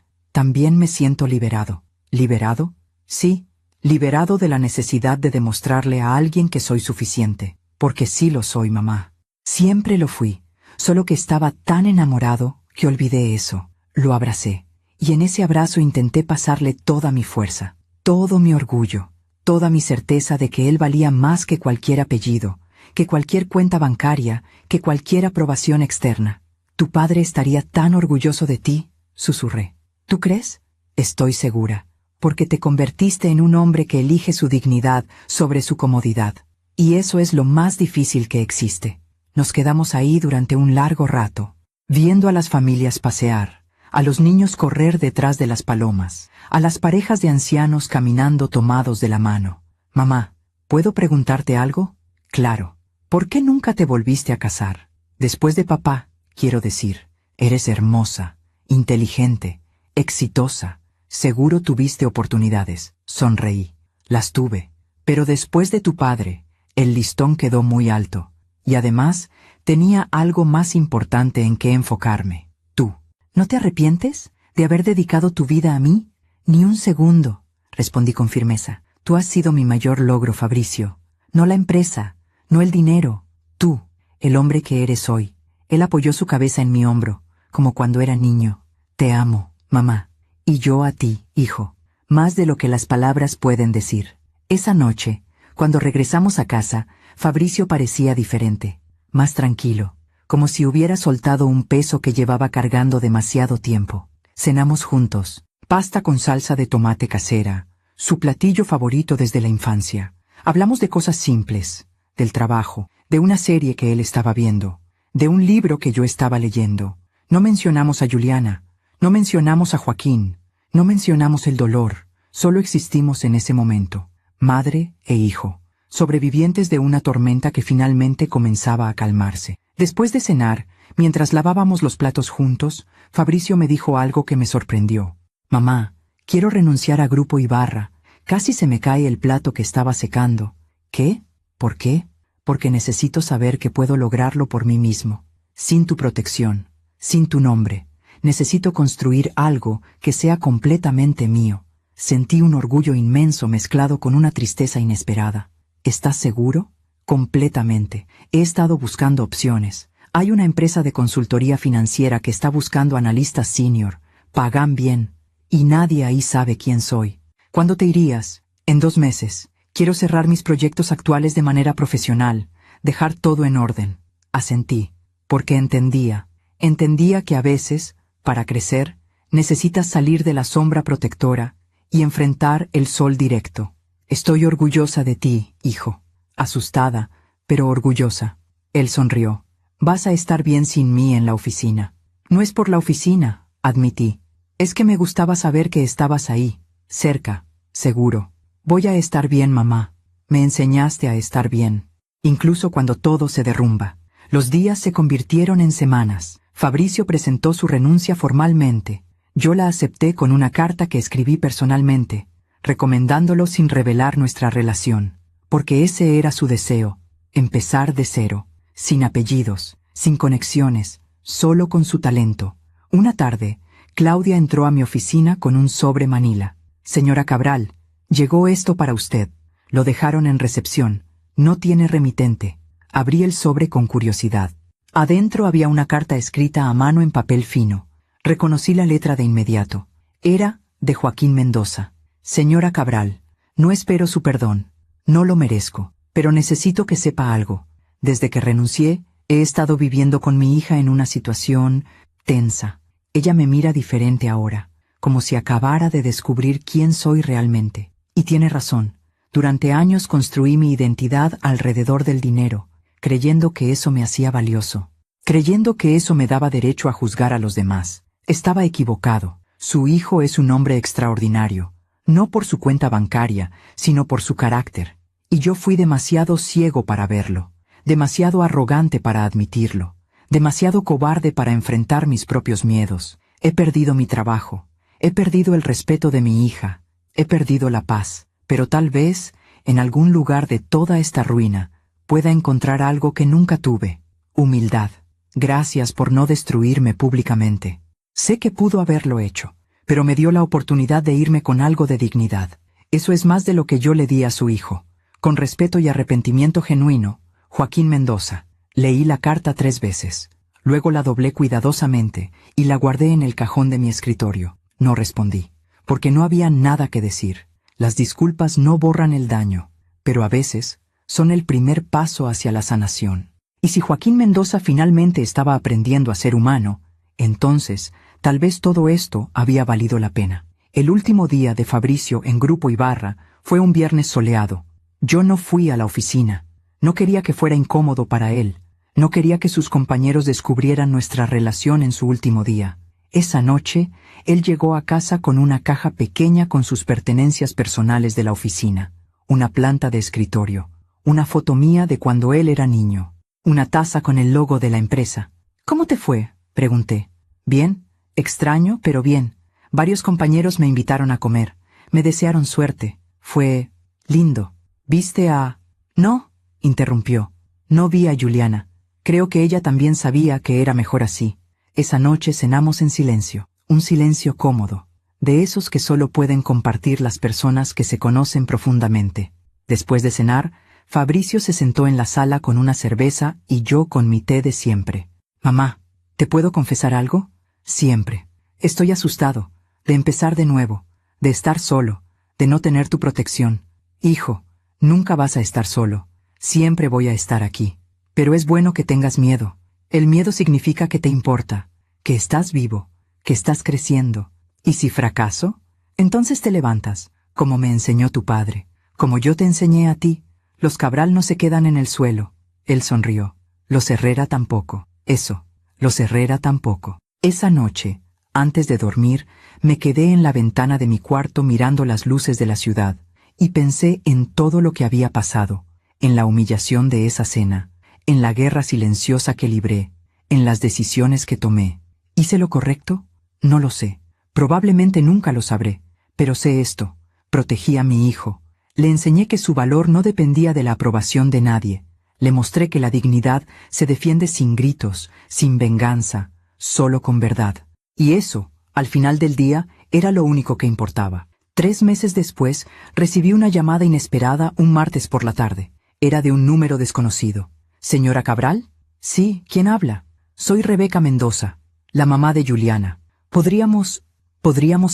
me siento liberado. ¿Liberado? Sí, liberado de la necesidad de demostrarle a alguien que soy suficiente, porque sí lo soy, mamá. Siempre lo fui, solo que estaba tan enamorado que olvidé eso. Lo abracé, y en ese abrazo intenté pasarle toda mi fuerza, todo mi orgullo, toda mi certeza de que él valía más que cualquier apellido, que cualquier cuenta bancaria, que cualquier aprobación externa. Tu padre estaría tan orgulloso de ti, susurré. ¿Tú crees? Estoy segura, porque te convertiste en un hombre que elige su dignidad sobre su comodidad. Y eso es lo más difícil que existe. Nos quedamos ahí durante un largo rato, viendo a las familias pasear, a los niños correr detrás de las palomas, a las parejas de ancianos caminando tomados de la mano. Mamá, ¿puedo preguntarte algo? Claro. ¿Por qué nunca te volviste a casar? Después de papá, quiero decir, eres hermosa, inteligente, exitosa. Seguro tuviste oportunidades. Sonreí. Las tuve. Pero después de tu padre, el listón quedó muy alto. Y además, tenía algo más importante en que enfocarme. Tú. ¿No te arrepientes de haber dedicado tu vida a mí? Ni un segundo, respondí con firmeza. Tú has sido mi mayor logro, Fabricio. No la empresa, no el dinero. Tú, el hombre que eres hoy. Él apoyó su cabeza en mi hombro, como cuando era niño. Te amo, mamá. Y yo a ti, hijo. Más de lo que las palabras pueden decir. Esa noche, cuando regresamos a casa, Fabricio parecía diferente, más tranquilo, como si hubiera soltado un peso que llevaba cargando demasiado tiempo. Cenamos juntos, pasta con salsa de tomate casera, su platillo favorito desde la infancia. Hablamos de cosas simples, del trabajo, de una serie que él estaba viendo, de un libro que yo estaba leyendo. No mencionamos a Juliana, no mencionamos a Joaquín, no mencionamos el dolor, solo existimos en ese momento, madre e hijo, sobrevivientes de una tormenta que finalmente comenzaba a calmarse. Después de cenar, mientras lavábamos los platos juntos, Fabricio me dijo algo que me sorprendió. Mamá, quiero renunciar a Grupo Ibarra, casi se me cae el plato que estaba secando. ¿Qué? ¿Por qué? Porque necesito saber que puedo lograrlo por mí mismo, sin tu protección, sin tu nombre. Necesito construir algo que sea completamente mío. Sentí un orgullo inmenso mezclado con una tristeza inesperada. ¿Estás seguro? Completamente. He estado buscando opciones. Hay una empresa de consultoría financiera que está buscando analistas senior. Pagan bien. Y nadie ahí sabe quién soy. ¿Cuándo te irías? En 2 meses. Quiero cerrar mis proyectos actuales de manera profesional. Dejar todo en orden. Asentí. Porque entendía que a veces, para crecer, necesitas salir de la sombra protectora y enfrentar el sol directo. Estoy orgullosa de ti, hijo. Asustada, pero orgullosa. Él sonrió. Vas a estar bien sin mí en la oficina. No es por la oficina, admití. Es que me gustaba saber que estabas ahí, cerca, seguro. Voy a estar bien, mamá. Me enseñaste a estar bien. Incluso cuando todo se derrumba. Los días se convirtieron en semanas. Fabricio presentó su renuncia formalmente. Yo la acepté con una carta que escribí personalmente, recomendándolo sin revelar nuestra relación, porque ese era su deseo, empezar de cero, sin apellidos, sin conexiones, solo con su talento. Una tarde, Claudia entró a mi oficina con un sobre manila. Señora Cabral, llegó esto para usted. Lo dejaron en recepción. No tiene remitente. Abrí el sobre con curiosidad. Adentro había una carta escrita a mano en papel fino. Reconocí la letra de inmediato. Era de Joaquín Mendoza. Señora Cabral, no espero su perdón. No lo merezco, pero necesito que sepa algo. Desde que renuncié, he estado viviendo con mi hija en una situación tensa. Ella me mira diferente ahora, como si acabara de descubrir quién soy realmente. Y tiene razón. Durante años construí mi identidad alrededor del dinero, creyendo que eso me hacía valioso, creyendo que eso me daba derecho a juzgar a los demás. Estaba equivocado. Su hijo es un hombre extraordinario, no por su cuenta bancaria, sino por su carácter. Y yo fui demasiado ciego para verlo, demasiado arrogante para admitirlo, demasiado cobarde para enfrentar mis propios miedos. He perdido mi trabajo, he perdido el respeto de mi hija, he perdido la paz, pero tal vez, en algún lugar de toda esta ruina, pueda encontrar algo que nunca tuve: humildad. Gracias por no destruirme públicamente. Sé que pudo haberlo hecho, pero me dio la oportunidad de irme con algo de dignidad. Eso es más de lo que yo le di a su hijo. Con respeto y arrepentimiento genuino, Joaquín Mendoza. Leí la carta 3 veces. Luego la doblé cuidadosamente y la guardé en el cajón de mi escritorio. No respondí, porque no había nada que decir. Las disculpas no borran el daño, pero a veces son el primer paso hacia la sanación. Y si Joaquín Mendoza finalmente estaba aprendiendo a ser humano, entonces tal vez todo esto había valido la pena. El último día de Fabricio en Grupo Ibarra fue un viernes soleado. Yo no fui a la oficina. No quería que fuera incómodo para él. No quería que sus compañeros descubrieran nuestra relación en su último día. Esa noche, él llegó a casa con una caja pequeña con sus pertenencias personales de la oficina, una planta de escritorio, una foto mía de cuando él era niño, una taza con el logo de la empresa. «¿Cómo te fue?», pregunté. «Bien, extraño, pero bien. Varios compañeros me invitaron a comer. Me desearon suerte. Fue lindo. ¿Viste a...?» «No», interrumpió. «No vi a Juliana. Creo que ella también sabía que era mejor así». Esa noche cenamos en silencio, un silencio cómodo, de esos que solo pueden compartir las personas que se conocen profundamente. Después de cenar, Fabricio se sentó en la sala con una cerveza y yo con mi té de siempre. «Mamá, ¿te puedo confesar algo?» «Siempre. Estoy asustado, de empezar de nuevo, de estar solo, de no tener tu protección. Hijo, nunca vas a estar solo. Siempre voy a estar aquí. Pero es bueno que tengas miedo. El miedo significa que te importa, que estás vivo, que estás creciendo. ¿Y si fracaso? Entonces te levantas, como me enseñó tu padre, como yo te enseñé a ti. Los Cabral no se quedan en el suelo». Él sonrió. «Los Herrera tampoco». «Eso, los Herrera tampoco». Esa noche, antes de dormir, me quedé en la ventana de mi cuarto mirando las luces de la ciudad, y pensé en todo lo que había pasado, en la humillación de esa cena, en la guerra silenciosa que libré, en las decisiones que tomé. ¿Hice lo correcto? No lo sé. Probablemente nunca lo sabré. Pero sé esto. Protegí a mi hijo. Le enseñé que su valor no dependía de la aprobación de nadie. Le mostré que la dignidad se defiende sin gritos, sin venganza, solo con verdad. Y eso, al final del día, era lo único que importaba. 3 meses después, recibí una llamada inesperada un martes por la tarde. Era de un número desconocido. «¿Señora Cabral?» «Sí, ¿quién habla?» «Soy Rebeca Mendoza, la mamá de Juliana. ¿Podríamos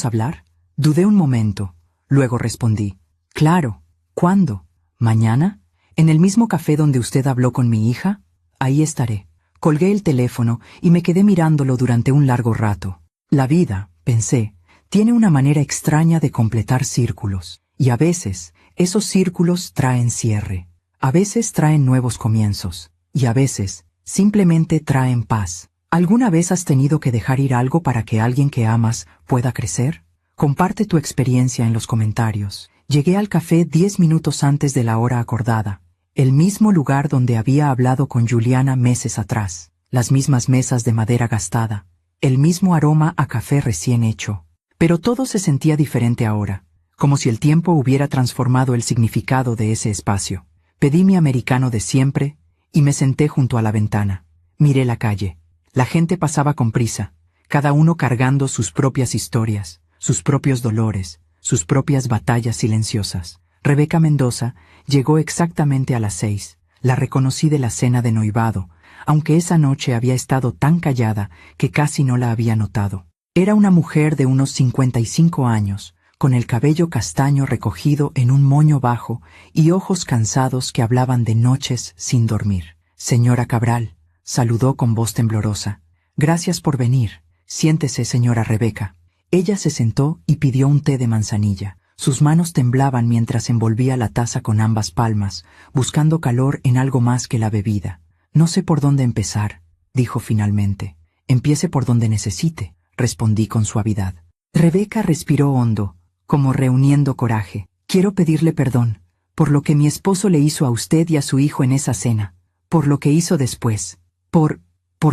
hablar?» Dudé un momento. Luego respondí. «Claro. ¿Cuándo? ¿Mañana? ¿En el mismo café donde usted habló con mi hija?» «Ahí estaré». Colgué el teléfono y me quedé mirándolo durante un largo rato. La vida, pensé, tiene una manera extraña de completar círculos. Y a veces, esos círculos traen cierre. A veces traen nuevos comienzos, y a veces simplemente traen paz. ¿Alguna vez has tenido que dejar ir algo para que alguien que amas pueda crecer? Comparte tu experiencia en los comentarios. Llegué al café 10 minutos antes de la hora acordada, el mismo lugar donde había hablado con Juliana meses atrás, las mismas mesas de madera gastada, el mismo aroma a café recién hecho. Pero todo se sentía diferente ahora, como si el tiempo hubiera transformado el significado de ese espacio. Pedí mi americano de siempre y me senté junto a la ventana. Miré la calle. La gente pasaba con prisa, cada uno cargando sus propias historias, sus propios dolores, sus propias batallas silenciosas. Rebeca Mendoza llegó exactamente a las 6. La reconocí de la cena de noivado, aunque esa noche había estado tan callada que casi no la había notado. Era una mujer de unos 55 años, con el cabello castaño recogido en un moño bajo y ojos cansados que hablaban de noches sin dormir. «Señora Cabral», saludó con voz temblorosa. «Gracias por venir. Siéntese, señora Rebeca». Ella se sentó y pidió un té de manzanilla. Sus manos temblaban mientras envolvía la taza con ambas palmas, buscando calor en algo más que la bebida. «No sé por dónde empezar», dijo finalmente. «Empiece por donde necesite», respondí con suavidad. Rebeca respiró hondo, como reuniendo coraje. «Quiero pedirle perdón por lo que mi esposo le hizo a usted y a su hijo en esa cena, por lo que hizo después, por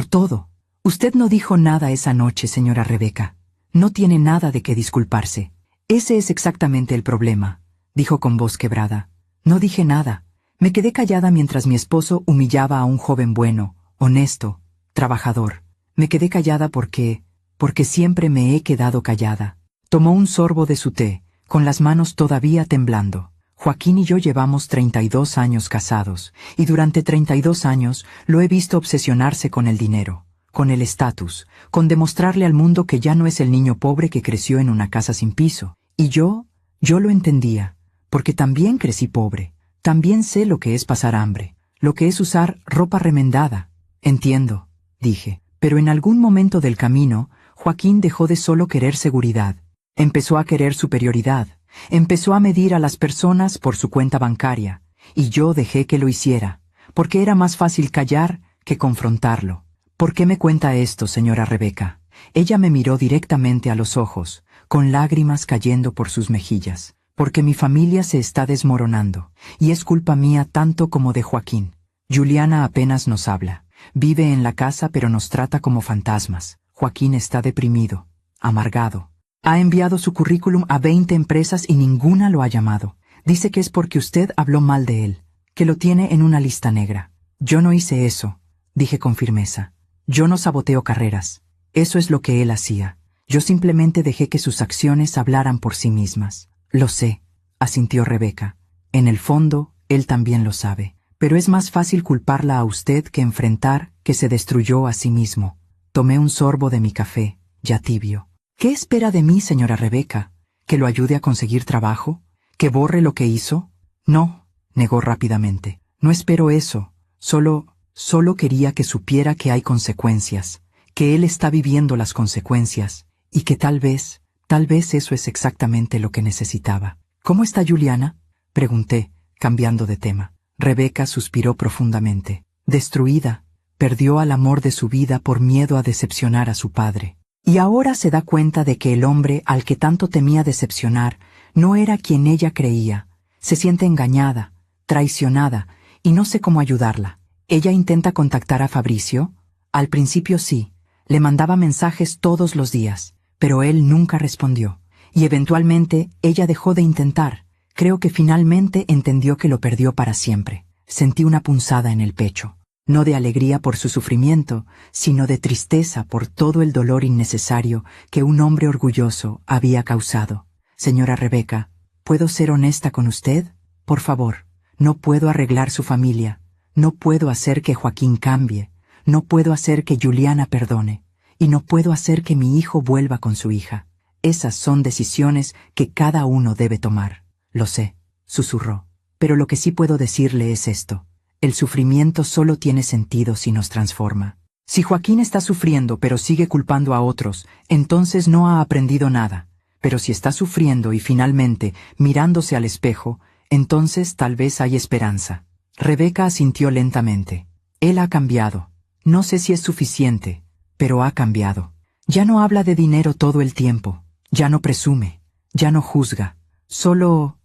todo. Usted no dijo nada esa noche, señora Rebeca. No tiene nada de qué disculparse». «Ese es exactamente el problema», dijo con voz quebrada. «No dije nada. Me quedé callada mientras mi esposo humillaba a un joven bueno, honesto, trabajador. Me quedé callada porque siempre me he quedado callada». Tomó un sorbo de su té, con las manos todavía temblando. «Joaquín y yo llevamos 32 años casados, y durante 32 años lo he visto obsesionarse con el dinero. con el estatus, con demostrarle al mundo que ya no es el niño pobre que creció en una casa sin piso. Y yo lo entendía, porque también crecí pobre. También sé lo que es pasar hambre, lo que es usar ropa remendada. Entiendo, dije, pero en algún momento del camino, Joaquín dejó de solo querer seguridad. Empezó a querer superioridad. Empezó a medir a las personas por su cuenta bancaria, y yo dejé que lo hiciera, porque era más fácil callar que confrontarlo. ¿Por qué me cuenta esto, señora Rebeca? Ella me miró directamente a los ojos, con lágrimas cayendo por sus mejillas. Porque mi familia se está desmoronando, y es culpa mía tanto como de Joaquín. Juliana apenas nos habla. Vive en la casa pero nos trata como fantasmas. Joaquín está deprimido, amargado. Ha enviado su currículum a 20 empresas y ninguna lo ha llamado. Dice que es porque usted habló mal de él, que lo tiene en una lista negra. Yo no hice eso, dije con firmeza. Yo no saboteo carreras. Eso es lo que él hacía. Yo simplemente dejé que sus acciones hablaran por sí mismas. Lo sé, asintió Rebeca. En el fondo, él también lo sabe. Pero es más fácil culparla a usted que enfrentar que se destruyó a sí mismo. Tomé un sorbo de mi café, ya tibio. ¿Qué espera de mí, señora Rebeca? ¿Que lo ayude a conseguir trabajo? ¿Que borre lo que hizo? No, negó rápidamente. No espero eso. Solo quería que supiera que hay consecuencias, que él está viviendo las consecuencias, y que tal vez eso es exactamente lo que necesitaba. ¿Cómo está Juliana? Pregunté, cambiando de tema. Rebeca suspiró profundamente. Destruida, perdió al amor de su vida por miedo a decepcionar a su padre. Y ahora se da cuenta de que el hombre al que tanto temía decepcionar no era quien ella creía. Se siente engañada, traicionada, y no sé cómo ayudarla. ¿Ella intenta contactar a Fabricio? Al principio sí, le mandaba mensajes todos los días. Pero él nunca respondió, y eventualmente ella dejó de intentar. Creo que finalmente entendió que lo perdió para siempre. Sentí una punzada en el pecho, no de alegría por su sufrimiento, sino de tristeza por todo el dolor innecesario que un hombre orgulloso había causado. Señora Rebeca, ¿puedo ser honesta con usted? Por favor, no puedo arreglar su familia, no puedo hacer que Joaquín cambie, no puedo hacer que Juliana perdone. Y no puedo hacer que mi hijo vuelva con su hija. Esas son decisiones que cada uno debe tomar. Lo sé, susurró. Pero lo que sí puedo decirle es esto. El sufrimiento solo tiene sentido si nos transforma. Si Joaquín está sufriendo pero sigue culpando a otros, entonces no ha aprendido nada. Pero si está sufriendo y finalmente mirándose al espejo, entonces tal vez hay esperanza. Rebeca asintió lentamente. Él ha cambiado. No sé si es suficiente, pero ha cambiado. Ya no habla de dinero todo el tiempo, ya no presume, ya no juzga, solo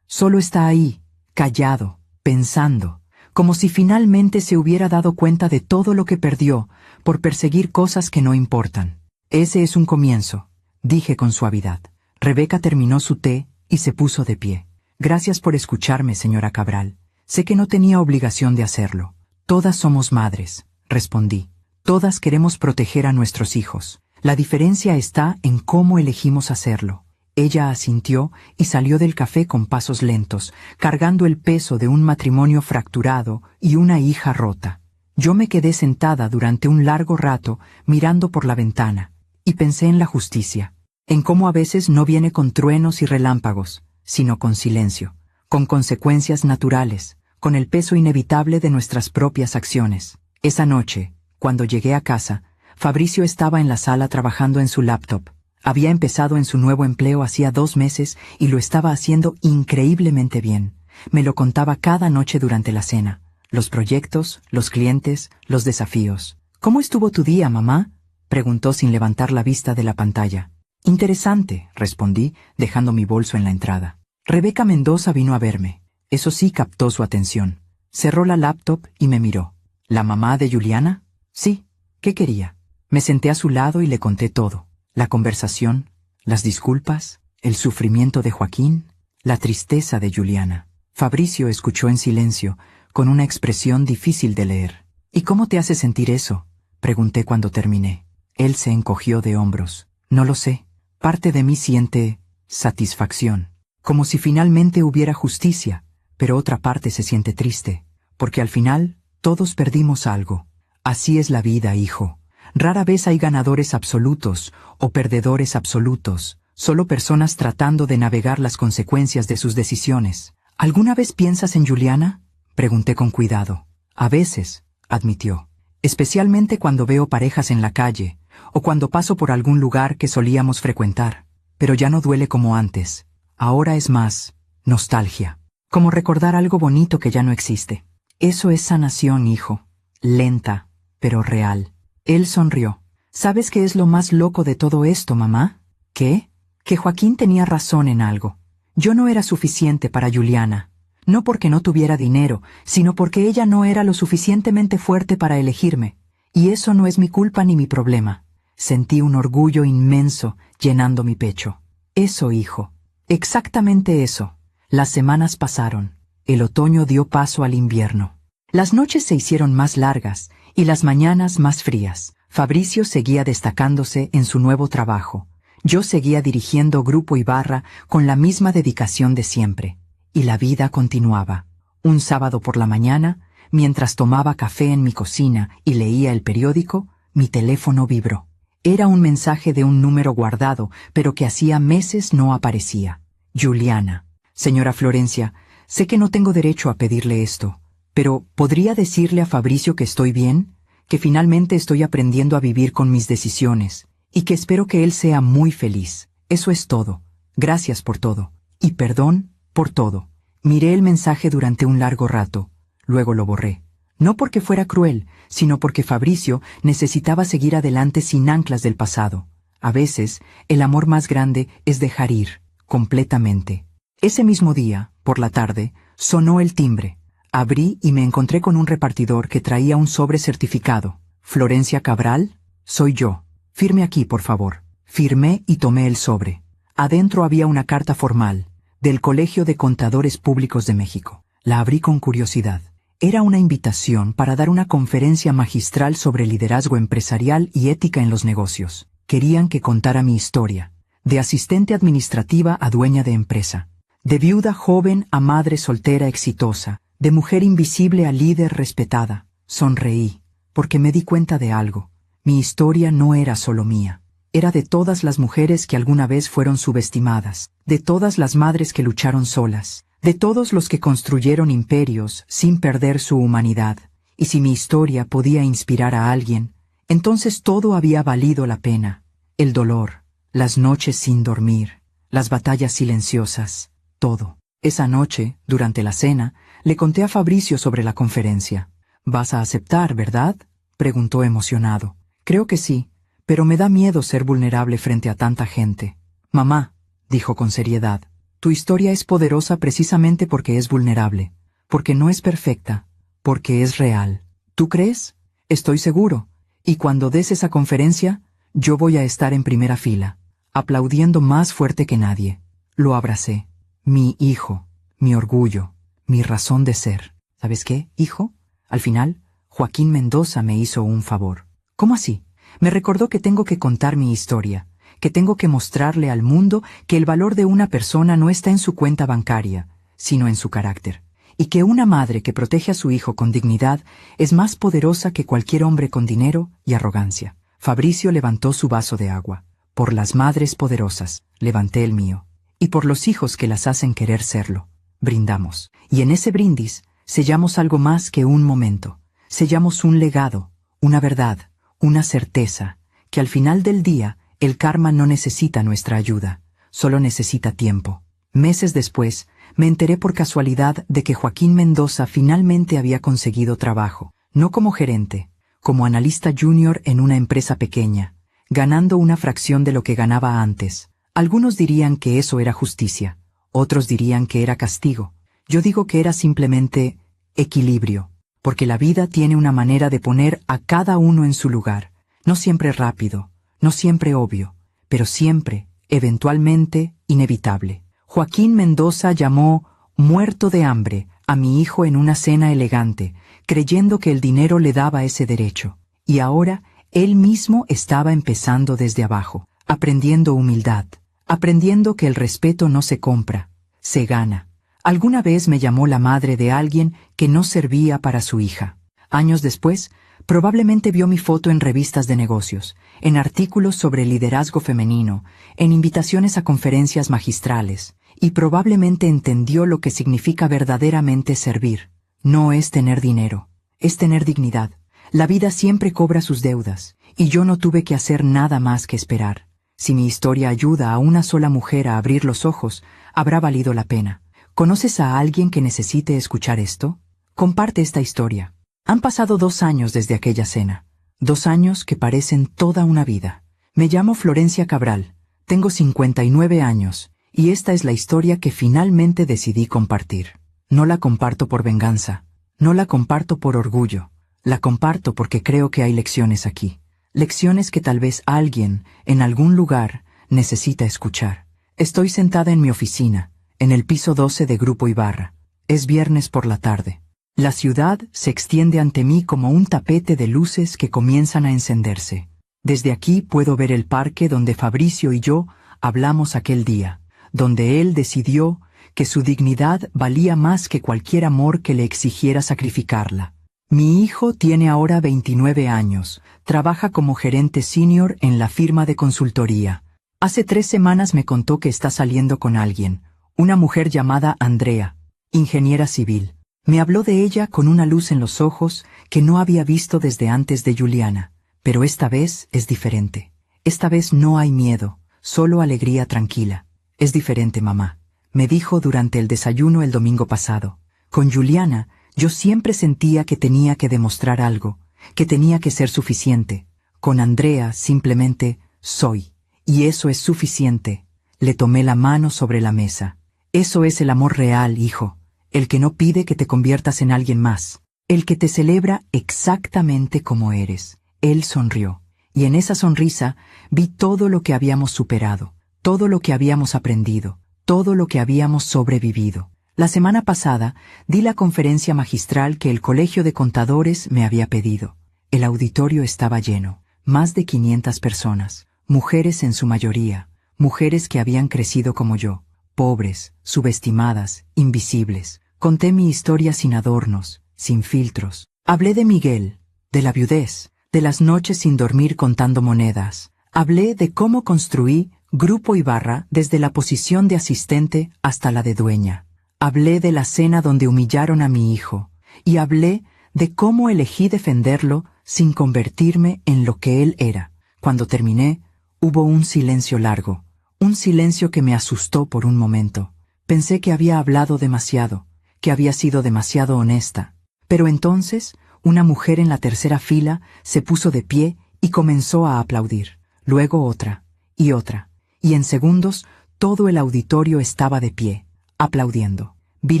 está ahí, callado, pensando, como si finalmente se hubiera dado cuenta de todo lo que perdió por perseguir cosas que no importan. Ese es un comienzo, dije con suavidad. Rebeca terminó su té y se puso de pie. Gracias por escucharme, señora Cabral. Sé que no tenía obligación de hacerlo. Todas somos madres, respondí. Todas queremos proteger a nuestros hijos. La diferencia está en cómo elegimos hacerlo. Ella asintió y salió del café con pasos lentos, cargando el peso de un matrimonio fracturado y una hija rota. Yo me quedé sentada durante un largo rato mirando por la ventana, y pensé en la justicia, en cómo a veces no viene con truenos y relámpagos, sino con silencio, con consecuencias naturales, con el peso inevitable de nuestras propias acciones. Esa noche, cuando llegué a casa, Fabricio estaba en la sala trabajando en su laptop. Había empezado en su nuevo empleo hacía 2 meses y lo estaba haciendo increíblemente bien. Me lo contaba cada noche durante la cena. Los proyectos, los clientes, los desafíos. ¿Cómo estuvo tu día, mamá?, preguntó sin levantar la vista de la pantalla. Interesante, respondí, dejando mi bolso en la entrada. Rebeca Mendoza vino a verme. Eso sí captó su atención. Cerró la laptop y me miró. ¿La mamá de Juliana? Sí. ¿Qué quería? Me senté a su lado y le conté todo. La conversación, las disculpas, el sufrimiento de Joaquín, la tristeza de Juliana. Fabricio escuchó en silencio, con una expresión difícil de leer. ¿Y cómo te hace sentir eso?, pregunté cuando terminé. Él se encogió de hombros. No lo sé. Parte de mí siente satisfacción, como si finalmente hubiera justicia, pero otra parte se siente triste, porque al final todos perdimos algo. Así es la vida, hijo. Rara vez hay ganadores absolutos o perdedores absolutos, solo personas tratando de navegar las consecuencias de sus decisiones. ¿Alguna vez piensas en Juliana? Pregunté con cuidado. A veces, admitió. Especialmente cuando veo parejas en la calle, o cuando paso por algún lugar que solíamos frecuentar. Pero ya no duele como antes. Ahora es más nostalgia. Como recordar algo bonito que ya no existe. Eso es sanación, hijo. Lenta, pero real. Él sonrió. ¿Sabes qué es lo más loco de todo esto, mamá? ¿Qué? Que Joaquín tenía razón en algo. Yo no era suficiente para Juliana. No porque no tuviera dinero, sino porque ella no era lo suficientemente fuerte para elegirme. Y eso no es mi culpa ni mi problema. Sentí un orgullo inmenso llenando mi pecho. Eso, hijo. Exactamente eso. Las semanas pasaron. El otoño dio paso al invierno. Las noches se hicieron más largas y las mañanas más frías. Fabricio seguía destacándose en su nuevo trabajo. Yo seguía dirigiendo Grupo Ibarra con la misma dedicación de siempre. Y la vida continuaba. Un sábado por la mañana, mientras tomaba café en mi cocina y leía el periódico, mi teléfono vibró. Era un mensaje de un número guardado, pero que hacía meses no aparecía. Juliana. Señora Florencia, sé que no tengo derecho a pedirle esto, pero ¿podría decirle a Fabricio que estoy bien? Que finalmente estoy aprendiendo a vivir con mis decisiones, y que espero que él sea muy feliz. Eso es todo. Gracias por todo. Y perdón por todo. Miré el mensaje durante un largo rato, luego lo borré. No porque fuera cruel, sino porque Fabricio necesitaba seguir adelante sin anclas del pasado. A veces, el amor más grande es dejar ir, completamente. Ese mismo día, por la tarde, sonó el timbre. Abrí y me encontré con un repartidor que traía un sobre certificado. «Florencia Cabral, soy yo. Firme aquí, por favor». Firmé y tomé el sobre. Adentro había una carta formal, del Colegio de Contadores Públicos de México. La abrí con curiosidad. Era una invitación para dar una conferencia magistral sobre liderazgo empresarial y ética en los negocios. Querían que contara mi historia, de asistente administrativa a dueña de empresa, de viuda joven a madre soltera exitosa, de mujer invisible a líder respetada. Sonreí, porque me di cuenta de algo. Mi historia no era solo mía. Era de todas las mujeres que alguna vez fueron subestimadas, de todas las madres que lucharon solas, de todos los que construyeron imperios sin perder su humanidad. Y si mi historia podía inspirar a alguien, entonces todo había valido la pena. El dolor, las noches sin dormir, las batallas silenciosas, todo. Esa noche, durante la cena, le conté a Fabricio sobre la conferencia. «¿Vas a aceptar, verdad?», preguntó emocionado. «Creo que sí, pero me da miedo ser vulnerable frente a tanta gente». «Mamá», dijo con seriedad, «tu historia es poderosa precisamente porque es vulnerable, porque no es perfecta, porque es real. ¿Tú crees? Estoy seguro. Y cuando des esa conferencia, yo voy a estar en primera fila, aplaudiendo más fuerte que nadie». Lo abracé. Mi hijo, mi orgullo, mi razón de ser. ¿Sabes qué, hijo? Al final, Joaquín Mendoza me hizo un favor. ¿Cómo así? Me recordó que tengo que contar mi historia, que tengo que mostrarle al mundo que el valor de una persona no está en su cuenta bancaria, sino en su carácter, y que una madre que protege a su hijo con dignidad es más poderosa que cualquier hombre con dinero y arrogancia. Fabricio levantó su vaso de agua. Por las madres poderosas, levanté el mío, y por los hijos que las hacen querer serlo. Brindamos, y en ese brindis sellamos algo más que un momento. Sellamos un legado, una verdad, una certeza, que al final del día el karma no necesita nuestra ayuda, solo necesita tiempo. Meses después, me enteré por casualidad de que Joaquín Mendoza finalmente había conseguido trabajo, no como gerente, como analista junior en una empresa pequeña, ganando una fracción de lo que ganaba antes. Algunos dirían que eso era justicia, otros dirían que era castigo. Yo digo que era simplemente equilibrio, porque la vida tiene una manera de poner a cada uno en su lugar, no siempre rápido, no siempre obvio, pero siempre, eventualmente, inevitable. Joaquín Mendoza llamó muerto de hambre a mi hijo en una cena elegante, creyendo que el dinero le daba ese derecho, y ahora él mismo estaba empezando desde abajo, aprendiendo humildad, aprendiendo que el respeto no se compra, se gana. Alguna vez me llamó la madre de alguien que no servía para su hija. Años después, Probablemente vio mi foto en revistas de negocios, en artículos sobre liderazgo femenino, en invitaciones a conferencias magistrales, y probablemente entendió lo que significa verdaderamente servir. No es tener dinero, es tener dignidad. La vida siempre cobra sus deudas, y yo no tuve que hacer nada más que esperar. Si mi historia ayuda a una sola mujer a abrir los ojos, habrá valido la pena. ¿Conoces a alguien que necesite escuchar esto? Comparte esta historia. Han pasado 2 años desde aquella cena. 2 años que parecen toda una vida. Me llamo Florencia Cabral, tengo 59 años, y esta es la historia que finalmente decidí compartir. No la comparto por venganza, no la comparto por orgullo, la comparto porque creo que hay lecciones aquí. Lecciones que tal vez alguien, en algún lugar, necesita escuchar. Estoy sentada en mi oficina, en el piso 12 de Grupo Ibarra. Es viernes por la tarde. La ciudad se extiende ante mí como un tapete de luces que comienzan a encenderse. Desde aquí puedo ver el parque donde Fabricio y yo hablamos aquel día, donde él decidió que su dignidad valía más que cualquier amor que le exigiera sacrificarla. Mi hijo tiene ahora 29 años, trabaja como gerente senior en la firma de consultoría. Hace 3 semanas me contó que está saliendo con alguien, una mujer llamada Andrea, ingeniera civil. Me habló de ella con una luz en los ojos que no había visto desde antes de Juliana, pero esta vez es diferente. Esta vez no hay miedo, solo alegría tranquila. Es diferente, mamá, me dijo durante el desayuno el domingo pasado. Con Juliana, yo siempre sentía que tenía que demostrar algo, que tenía que ser suficiente. Con Andrea simplemente soy, y eso es suficiente. Le tomé la mano sobre la mesa. Eso es el amor real, hijo. El que no pide que te conviertas en alguien más, el que te celebra exactamente como eres. Él sonrió, y en esa sonrisa vi todo lo que habíamos superado, todo lo que habíamos aprendido, todo lo que habíamos sobrevivido. La semana pasada di la conferencia magistral que el Colegio de Contadores me había pedido. El auditorio estaba lleno, más de 500 personas, mujeres en su mayoría, mujeres que habían crecido como yo, pobres, subestimadas, invisibles. Conté mi historia sin adornos, sin filtros. Hablé de Miguel, de la viudez, de las noches sin dormir contando monedas. Hablé de cómo construí Grupo Ibarra desde la posición de asistente hasta la de dueña. Hablé de la cena donde humillaron a mi hijo. Y hablé de cómo elegí defenderlo sin convertirme en lo que él era. Cuando terminé, hubo un silencio largo. Un silencio que me asustó por un momento. Pensé que había hablado demasiado, que había sido demasiado honesta. Pero entonces, una mujer en la tercera fila se puso de pie y comenzó a aplaudir. Luego otra, y otra. Y en segundos, todo el auditorio estaba de pie, aplaudiendo. Vi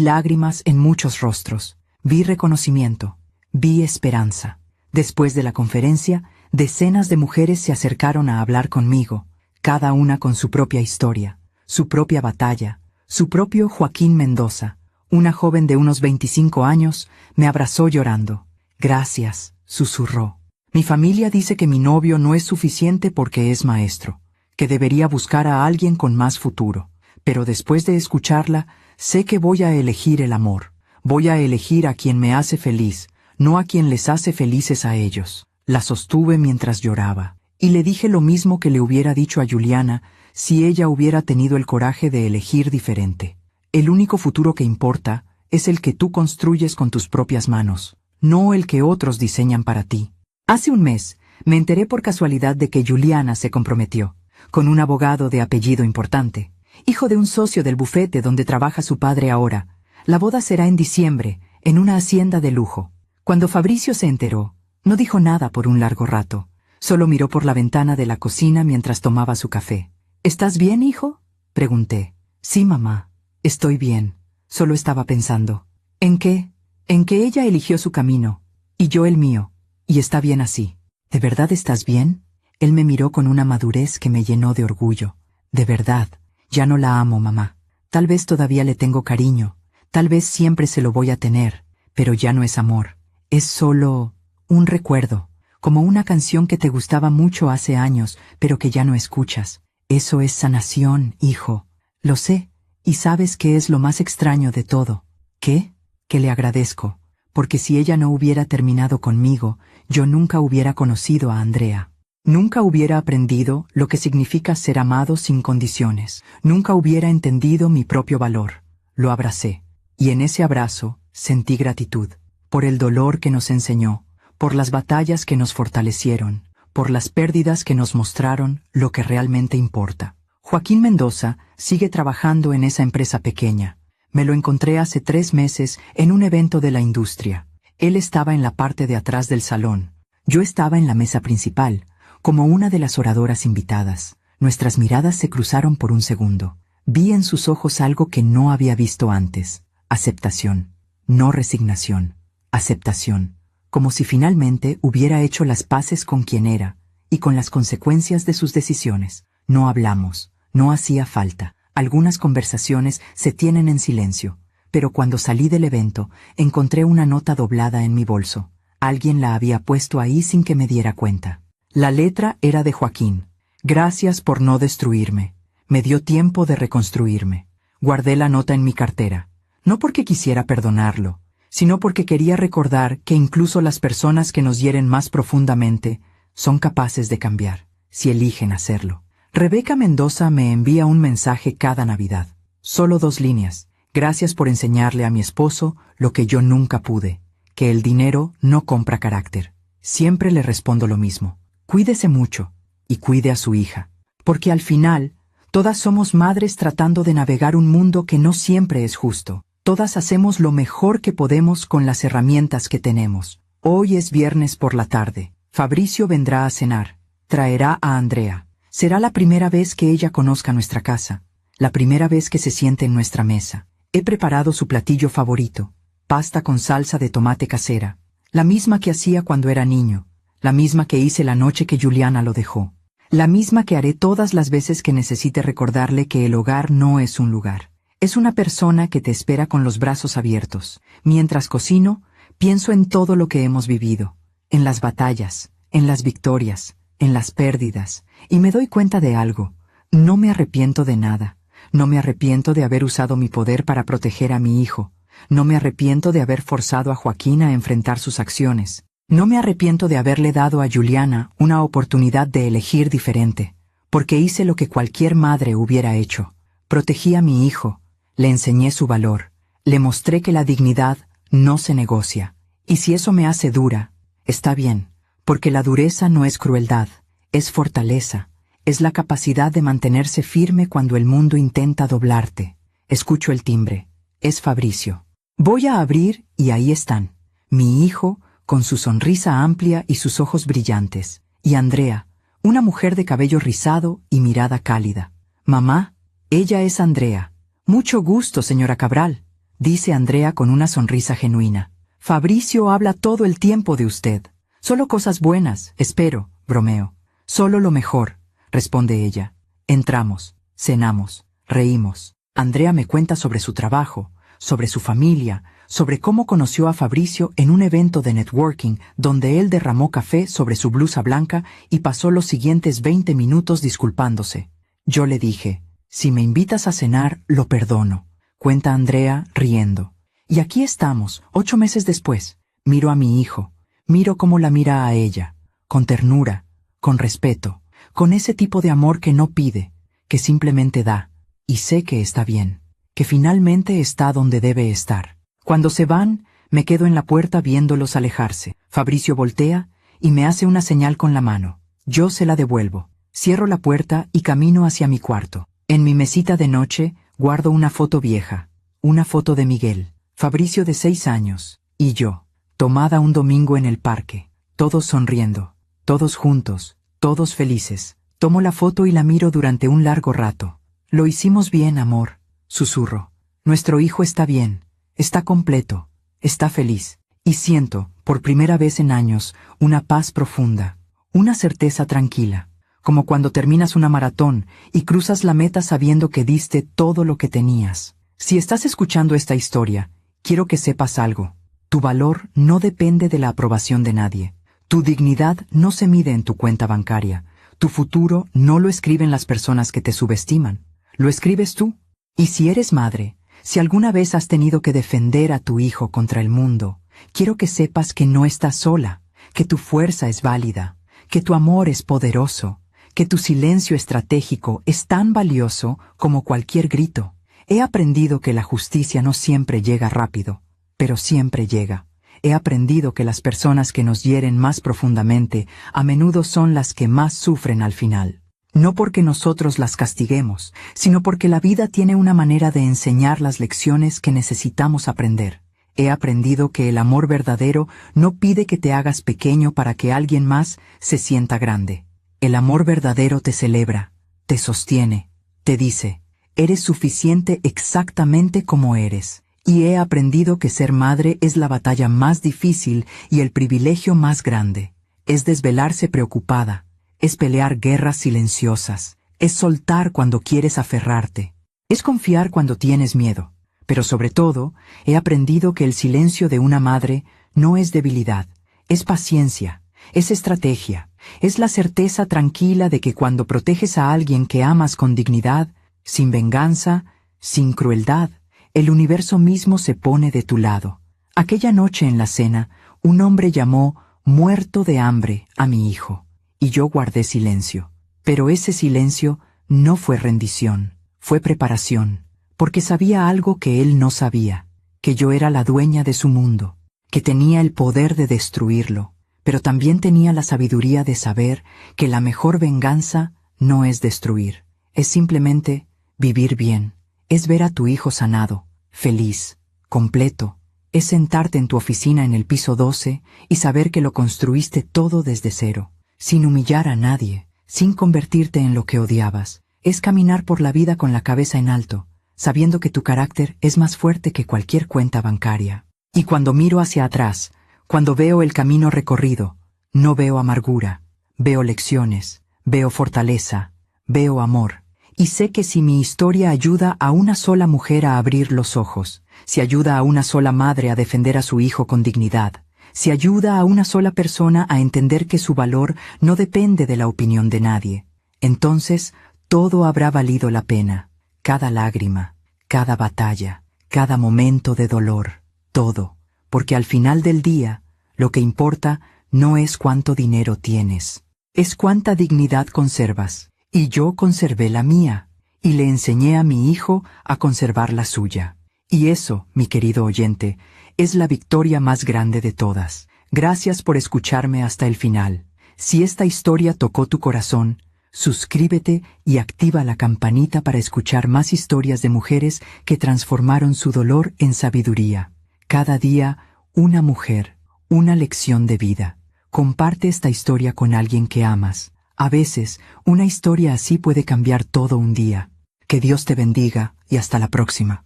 lágrimas en muchos rostros. Vi reconocimiento. Vi esperanza. Después de la conferencia, decenas de mujeres se acercaron a hablar conmigo, cada una con su propia historia, su propia batalla, su propio Joaquín Mendoza. Una joven de unos 25 años me abrazó llorando. Gracias, susurró. Mi familia dice que mi novio no es suficiente porque es maestro, que debería buscar a alguien con más futuro. Pero después de escucharla, sé que voy a elegir el amor. Voy a elegir a quien me hace feliz, no a quien les hace felices a ellos. La sostuve mientras lloraba, y le dije lo mismo que le hubiera dicho a Juliana si ella hubiera tenido el coraje de elegir diferente. El único futuro que importa es el que tú construyes con tus propias manos, no el que otros diseñan para ti. Hace un mes, me enteré por casualidad de que Juliana se comprometió, con un abogado de apellido importante, hijo de un socio del bufete donde trabaja su padre ahora. La boda será en diciembre, en una hacienda de lujo. Cuando Fabricio se enteró, no dijo nada por un largo rato, solo miró por la ventana de la cocina mientras tomaba su café. ¿Estás bien, hijo?, pregunté. Sí, mamá. Estoy bien, solo estaba pensando. ¿En qué? En que ella eligió su camino, y yo el mío, y está bien así. ¿De verdad estás bien? Él me miró con una madurez que me llenó de orgullo. De verdad, ya no la amo, mamá. Tal vez todavía le tengo cariño, tal vez siempre se lo voy a tener, pero ya no es amor. Es solo un recuerdo, como una canción que te gustaba mucho hace años, pero que ya no escuchas. Eso es sanación, hijo. Lo sé. ¿Y sabes qué es lo más extraño de todo? ¿Qué? Que le agradezco, porque si ella no hubiera terminado conmigo, yo nunca hubiera conocido a Andrea. Nunca hubiera aprendido lo que significa ser amado sin condiciones. Nunca hubiera entendido mi propio valor. Lo abracé, y en ese abrazo sentí gratitud, por el dolor que nos enseñó, por las batallas que nos fortalecieron, por las pérdidas que nos mostraron lo que realmente importa. Joaquín Mendoza sigue trabajando en esa empresa pequeña. Me lo encontré hace 3 meses en un evento de la industria. Él estaba en la parte de atrás del salón. Yo estaba en la mesa principal, como una de las oradoras invitadas. Nuestras miradas se cruzaron por un segundo. Vi en sus ojos algo que no había visto antes. Aceptación, no resignación. Aceptación, como si finalmente hubiera hecho las paces con quien era y con las consecuencias de sus decisiones. No hablamos, no hacía falta. Algunas conversaciones se tienen en silencio, pero cuando salí del evento, encontré una nota doblada en mi bolso. Alguien la había puesto ahí sin que me diera cuenta. La letra era de Joaquín. Gracias por no destruirme. Me dio tiempo de reconstruirme. Guardé la nota en mi cartera, no porque quisiera perdonarlo, sino porque quería recordar que incluso las personas que nos hieren más profundamente son capaces de cambiar, si eligen hacerlo. Rebeca Mendoza me envía un mensaje cada Navidad. Solo 2 líneas. Gracias por enseñarle a mi esposo lo que yo nunca pude, que el dinero no compra carácter. Siempre le respondo lo mismo. Cuídese mucho, y cuide a su hija. Porque al final, todas somos madres tratando de navegar un mundo que no siempre es justo. Todas hacemos lo mejor que podemos con las herramientas que tenemos. Hoy es viernes por la tarde. Fabricio vendrá a cenar. Traerá a Andrea. Será la primera vez que ella conozca nuestra casa. La primera vez que se siente en nuestra mesa. He preparado su platillo favorito. Pasta con salsa de tomate casera. La misma que hacía cuando era niño. La misma que hice la noche que Juliana lo dejó. La misma que haré todas las veces que necesite recordarle que el hogar no es un lugar. Es una persona que te espera con los brazos abiertos. Mientras cocino, pienso en todo lo que hemos vivido. En las batallas, en las victorias, en las pérdidas. Y me doy cuenta de algo. No me arrepiento de nada. No me arrepiento de haber usado mi poder para proteger a mi hijo. No me arrepiento de haber forzado a Joaquín a enfrentar sus acciones. No me arrepiento de haberle dado a Juliana una oportunidad de elegir diferente, porque hice lo que cualquier madre hubiera hecho. Protegí a mi hijo, le enseñé su valor, le mostré que la dignidad no se negocia. Y si eso me hace dura, está bien, porque la dureza no es crueldad, es fortaleza, es la capacidad de mantenerse firme cuando el mundo intenta doblarte. Escucho el timbre, es Fabricio. Voy a abrir y ahí están, mi hijo, con su sonrisa amplia y sus ojos brillantes, y Andrea, una mujer de cabello rizado y mirada cálida. Mamá, ella es Andrea. Mucho gusto, señora Cabral, dice Andrea con una sonrisa genuina. Fabricio habla todo el tiempo de usted. Solo cosas buenas, espero, bromeo. Solo lo mejor, responde ella. Entramos, cenamos, reímos. Andrea me cuenta sobre su trabajo, sobre su familia, sobre cómo conoció a Fabricio en un evento de networking donde él derramó café sobre su blusa blanca y pasó los siguientes 20 minutos disculpándose. Yo le dije, si me invitas a cenar, lo perdono, cuenta Andrea riendo. Y aquí estamos, 8 meses después. Miro a mi hijo, miro cómo la mira a ella, con ternura, con respeto, con ese tipo de amor que no pide, que simplemente da, y sé que está bien, que finalmente está donde debe estar. Cuando se van, me quedo en la puerta viéndolos alejarse. Fabricio voltea y me hace una señal con la mano. Yo se la devuelvo. Cierro la puerta y camino hacia mi cuarto. En mi mesita de noche guardo una foto vieja, una foto de Miguel, Fabricio de 6 años, y yo, tomada un domingo en el parque, todos sonriendo, todos juntos, todos felices. Tomo la foto y la miro durante un largo rato. Lo hicimos bien, amor, susurro. Nuestro hijo está bien. Está completo, está feliz, y siento, por primera vez en años, una paz profunda, una certeza tranquila, como cuando terminas una maratón y cruzas la meta sabiendo que diste todo lo que tenías. Si estás escuchando esta historia, quiero que sepas algo. Tu valor no depende de la aprobación de nadie. Tu dignidad no se mide en tu cuenta bancaria. Tu futuro no lo escriben las personas que te subestiman. Lo escribes tú. Y si eres madre, si alguna vez has tenido que defender a tu hijo contra el mundo, quiero que sepas que no estás sola, que tu fuerza es válida, que tu amor es poderoso, que tu silencio estratégico es tan valioso como cualquier grito. He aprendido que la justicia no siempre llega rápido, pero siempre llega. He aprendido que las personas que nos hieren más profundamente a menudo son las que más sufren al final. No porque nosotros las castiguemos, sino porque la vida tiene una manera de enseñar las lecciones que necesitamos aprender. He aprendido que el amor verdadero no pide que te hagas pequeño para que alguien más se sienta grande. El amor verdadero te celebra, te sostiene, te dice, eres suficiente exactamente como eres. Y he aprendido que ser madre es la batalla más difícil y el privilegio más grande. Es desvelarse preocupada, es pelear guerras silenciosas, es soltar cuando quieres aferrarte, es confiar cuando tienes miedo. Pero sobre todo, he aprendido que el silencio de una madre no es debilidad, es paciencia, es estrategia, es la certeza tranquila de que cuando proteges a alguien que amas con dignidad, sin venganza, sin crueldad, el universo mismo se pone de tu lado. Aquella noche en la cena, un hombre llamó muerto de hambre a mi hijo, y yo guardé silencio. Pero ese silencio no fue rendición, fue preparación, porque sabía algo que él no sabía, que yo era la dueña de su mundo, que tenía el poder de destruirlo, pero también tenía la sabiduría de saber que la mejor venganza no es destruir, es simplemente vivir bien. Es ver a tu hijo sanado, feliz, completo. Es sentarte en tu oficina en el piso 12 y saber que lo construiste todo desde cero, sin humillar a nadie, sin convertirte en lo que odiabas. Es caminar por la vida con la cabeza en alto, sabiendo que tu carácter es más fuerte que cualquier cuenta bancaria. Y cuando miro hacia atrás, cuando veo el camino recorrido, no veo amargura, veo lecciones, veo fortaleza, veo amor. Y sé que si mi historia ayuda a una sola mujer a abrir los ojos, si ayuda a una sola madre a defender a su hijo con dignidad, si ayuda a una sola persona a entender que su valor no depende de la opinión de nadie, entonces todo habrá valido la pena. Cada lágrima, cada batalla, cada momento de dolor, todo, porque al final del día, lo que importa no es cuánto dinero tienes, es cuánta dignidad conservas. Y yo conservé la mía, y le enseñé a mi hijo a conservar la suya. Y eso, mi querido oyente, es la victoria más grande de todas. Gracias por escucharme hasta el final. Si esta historia tocó tu corazón, suscríbete y activa la campanita para escuchar más historias de mujeres que transformaron su dolor en sabiduría. Cada día, una mujer, una lección de vida. Comparte esta historia con alguien que amas. A veces, una historia así puede cambiar todo un día. Que Dios te bendiga y hasta la próxima.